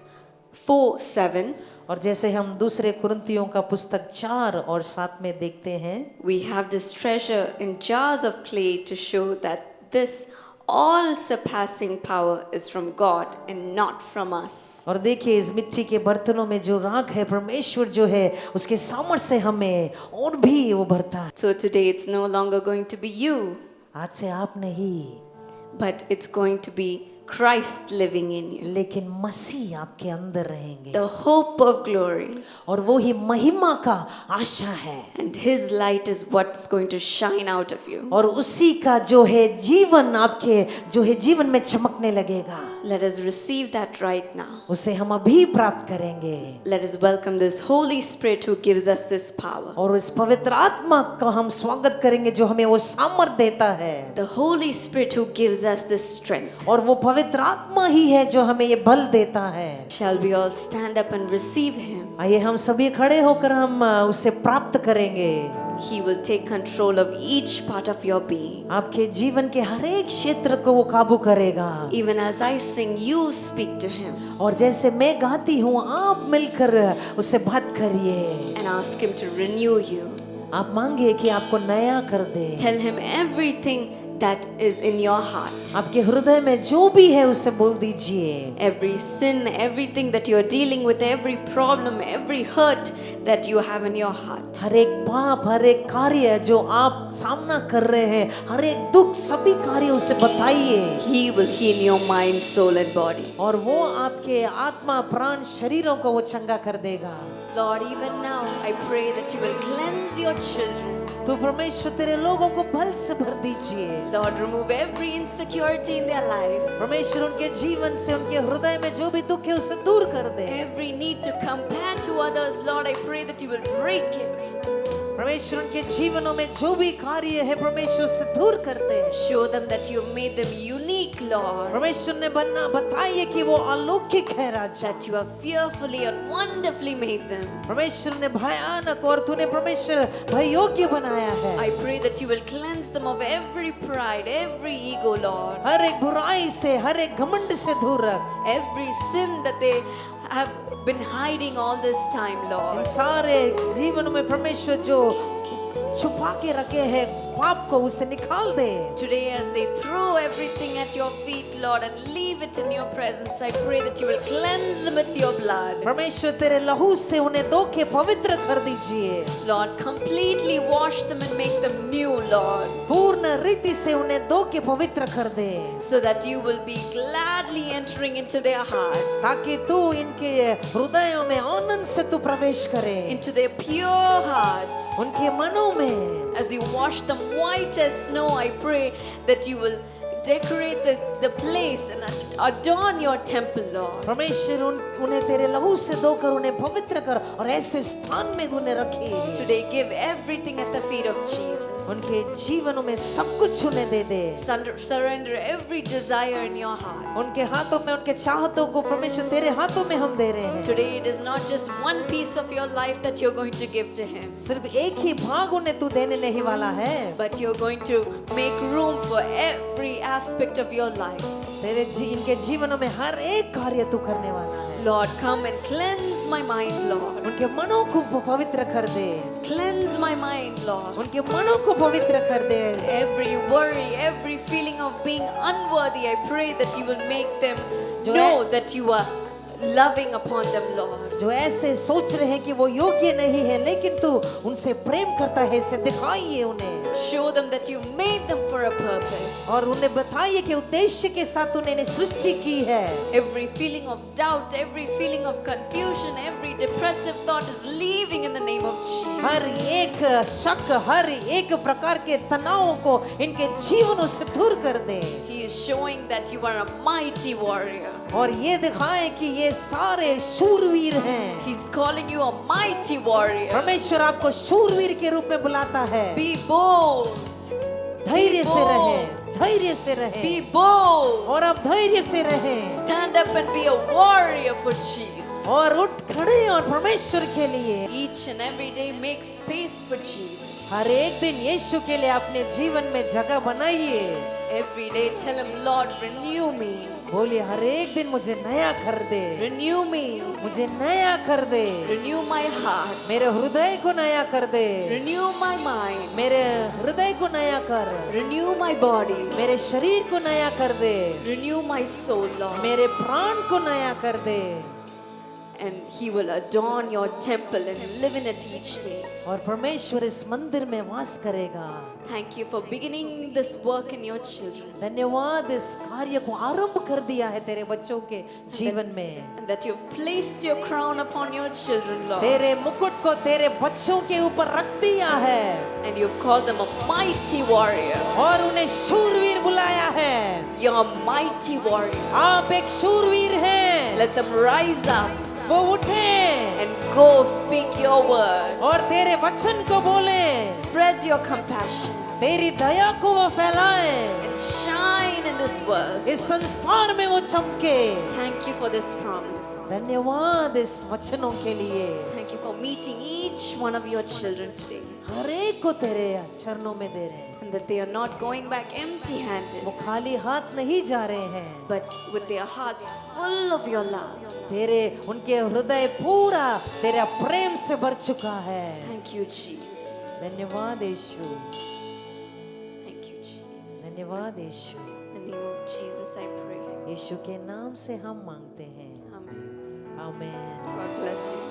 Speaker 1: 4:7,
Speaker 2: और जैसे हम दूसरे कुरिन्थियों का पुस्तक 4 और 7 में देखते हैं,
Speaker 1: we have this treasure in jars of clay to show that this all surpassing power is from God and not from us.
Speaker 2: और देखिए इस मिट्टी के बर्तनों में जो राख है, परमेश्वर जो है उसके सामर्थ्य से हमें और भी वो भरता है।
Speaker 1: So today it's no longer going to be you,
Speaker 2: आज से आप नहीं,
Speaker 1: but it's going to be Christ living in you.
Speaker 2: लेकिन मसीह आपके अंदर रहेंगे
Speaker 1: The hope of glory,
Speaker 2: और वो ही महिमा का आशा है।
Speaker 1: and His light is what's going to shine out of you.
Speaker 2: और उसी का जो है जीवन आपके जो है जीवन में चमकने लगेगा।
Speaker 1: Let us receive that right now.
Speaker 2: उसे हम अभी प्राप्त करेंगे।
Speaker 1: Let us welcome this Holy Spirit who gives us this power.
Speaker 2: और इस पवित्र आत्मा का हम स्वागत करेंगे जो हमें वो सामर्थ देता है।
Speaker 1: The Holy Spirit who gives us this strength.
Speaker 2: और वो पवित्र आत्मा ही है जो हमें ये बल देता है।
Speaker 1: Shall we all stand up and receive Him?
Speaker 2: आइए हम सभी खड़े होकर हम उसे प्राप्त करेंगे।
Speaker 1: He will take control of each part of your being.
Speaker 2: आपके जीवन के हर एक क्षेत्र को वो काबू करेगा।
Speaker 1: Even as I sing, you speak to Him
Speaker 2: और जैसे मैं गाती हूँ आप मिलकर उससे बात करिए।
Speaker 1: and ask Him to renew you.
Speaker 2: आप मांगिए कि आपको नया कर दे।
Speaker 1: Tell Him everything that is in your heart.
Speaker 2: आपके हृदय में जो भी है उसे बोल दीजिए।
Speaker 1: Every sin, everything that you are dealing with, every problem, every hurt that you have in your heart.
Speaker 2: हर एक पाप, हर एक कार्य जो आप सामना कर रहे हैं, हर एक दुख, सभी कार्य उसे बताइए।
Speaker 1: He will heal your mind, soul and body.
Speaker 2: और वो आपके आत्मा, प्राण, शरीरों को वो चंगा कर देगा।
Speaker 1: Lord, even now I pray that you will cleanse your children.
Speaker 2: तो परमेश्वर तेरे लोगों को बल से भर दीजिए।
Speaker 1: Lord, remove every insecurity in their life.
Speaker 2: परमेश्वर उनके जीवन से, उनके हृदय में जो भी दुख है उसे दूर कर दे।
Speaker 1: Every need to compare to others, Lord, I pray that you will break it.
Speaker 2: परमेश्वर उनके जीवनों में जो भी कार्य है परमेश्वर उससे दूर कर दे।
Speaker 1: Show them that you have made them unique, Lord.
Speaker 2: परमेश्वर ने बनना बताइए कि वो अलौकिक है राजा।
Speaker 1: That you have fearfully and wonderfully made them.
Speaker 2: परमेश्वर ने भयानक और तूने परमेश्वर भयोग्य बनाया है।
Speaker 1: I pray that you will cleanse them of every pride, every ego, Lord.
Speaker 2: हर एक बुराई से, हर एक घमंड से दूर रख।
Speaker 1: Every sin that they have been hiding all this time,
Speaker 2: in
Speaker 1: Lord.
Speaker 2: सारे जीवनों में परमेश्वर जो छुपा के रखे हैं पाप को उसे निकाल दे।
Speaker 1: Today, as they throw everything at your feet, Lord, and leave it in your presence, I pray that you will cleanse them with your blood.
Speaker 2: परमेश्वर तेरे लहू से उन्हें धो के पवित्र कर दीजिए।
Speaker 1: Lord, completely wash them and make them new, Lord,
Speaker 2: पूर्ण रीति से उन्हें धो के पवित्र कर दे,
Speaker 1: so that you will be gladly entering into their hearts,
Speaker 2: ताकि तू इनके हृदयों में आनंद से तू प्रवेश करे,
Speaker 1: into their pure hearts.
Speaker 2: उनके मनों में।
Speaker 1: As you wash them white as snow, I pray that you will decorate the place and adorn your temple, Lord.
Speaker 2: परमेश्वर उन्हें तेरे लहू से धोकर उन्हें पवित्र कर और ऐसे स्थान में उन्हें रखे।
Speaker 1: Today, give everything at the feet of Jesus.
Speaker 2: उनके जीवनों में सब कुछ उन्हें दे दे।
Speaker 1: Surrender every desire in your heart.
Speaker 2: उनके हाथों में उनके चाहतों को परमेश्वर तेरे हाथों में हम दे रहे हैं।
Speaker 1: Today, it is not just one piece of your life that you're going to give to Him,
Speaker 2: सिर्फ एक ही भाग उन्हें तू देने नहीं वाला है,
Speaker 1: but you're going to make room for every aspect of your life.
Speaker 2: तेरे इनके जीवनों में हर एक कार्य तू करने वाला है।
Speaker 1: Lord, come and cleanse my mind, Lord.
Speaker 2: उनके मनों को पवित्र कर दे,
Speaker 1: Cleanse my mind, Lord.
Speaker 2: उनके मनों को पवित्र कर दे।
Speaker 1: Every worry, every feeling of being unworthy, I pray that you will make them
Speaker 2: जो
Speaker 1: know that you are loving upon them, Lord.
Speaker 2: जो ऐसे सोच रहे हैं कि वो योग्य नहीं है, लेकिन तू उनसे प्रेम करता है, इसे दिखाइए उन्हें।
Speaker 1: Show them that you made them for a purpose.
Speaker 2: और उन्हें बताइए कि उद्देश्य के साथ उन्हें सृष्टि की है।
Speaker 1: Every feeling of doubt, every feeling of confusion, every depressive thought is leaving in the name of Jesus.
Speaker 2: हर एक शक, हर एक प्रकार के तनावों को इनके जीवनों से दूर कर दे।
Speaker 1: He is showing that you are a mighty warrior.
Speaker 2: और ये दिखाएं कि ये सारे शूरवीर हैं।
Speaker 1: He's calling you a mighty warrior.
Speaker 2: परमेश्वर आपको शूरवीर के रूप में बुलाता है।
Speaker 1: Be bold.
Speaker 2: धैर्य से
Speaker 1: bold.
Speaker 2: रहें, धैर्य से रहें।
Speaker 1: Be bold.
Speaker 2: और आप धैर्य से रहें
Speaker 1: Stand up and be a warrior for Jesus.
Speaker 2: और उठ खड़े और परमेश्वर के लिए
Speaker 1: Each and every day make space for Jesus.
Speaker 2: हर एक दिन यीशु के लिए अपने जीवन में जगह बनाइए।
Speaker 1: Every day tell him, Lord, renew me.
Speaker 2: बोलिए हर एक दिन मुझे नया कर दे,
Speaker 1: Renew me.
Speaker 2: मुझे नया कर दे,
Speaker 1: Renew my heart.
Speaker 2: मेरे हृदय को नया कर दे,
Speaker 1: Renew my mind.
Speaker 2: मेरे हृदय को नया कर,
Speaker 1: Renew my body.
Speaker 2: मेरे शरीर को नया कर दे,
Speaker 1: Renew my soul, Lord.
Speaker 2: मेरे प्राण को नया कर दे।
Speaker 1: And he will adorn your temple and live in it each day.
Speaker 2: और परमेश्वर इस मंदिर में वास करेगा।
Speaker 1: Thank you for beginning this work in your children.
Speaker 2: धन्यवाद, इस कार्य को आरंभ कर दिया है तेरे बच्चों के जीवन में।
Speaker 1: And that you've placed your crown upon your children, Lord.
Speaker 2: तेरे मुकुट को तेरे बच्चों के ऊपर रख दिया है
Speaker 1: And you've called them a mighty warrior.
Speaker 2: और उन्हें शूरवीर बुलाया है।
Speaker 1: You're a mighty warrior.
Speaker 2: आप एक शूरवीर हैं।
Speaker 1: Let them rise up
Speaker 2: वो उठे
Speaker 1: and go speak your word.
Speaker 2: और तेरे वचन को बोले,
Speaker 1: Spread your compassion
Speaker 2: तेरी दया को वो फैलाए,
Speaker 1: and shine in this world.
Speaker 2: इस संसार में वो चमके।
Speaker 1: Thank you for this promise.
Speaker 2: धन्यवाद इस वचनों के लिए।
Speaker 1: Thank you for meeting each one of your children today.
Speaker 2: हर एक को तेरे चरणों में दे रहे हैं।
Speaker 1: And that they are not going back empty-handed,
Speaker 2: वो खाली हाथ नहीं जा रहे हैं,
Speaker 1: but with their hearts full of your love.
Speaker 2: तेरे उनके हृदय पूरा तेरा प्रेम से भर चुका है।
Speaker 1: Thank you, Jesus.
Speaker 2: धन्यवाद यीशु,
Speaker 1: Thank you, Jesus.
Speaker 2: धन्यवाद यीशु।
Speaker 1: In the name of Jesus, I pray.
Speaker 2: यीशु के नाम से हम मांगते हैं,
Speaker 1: Amen.
Speaker 2: आमीन।
Speaker 1: God bless you.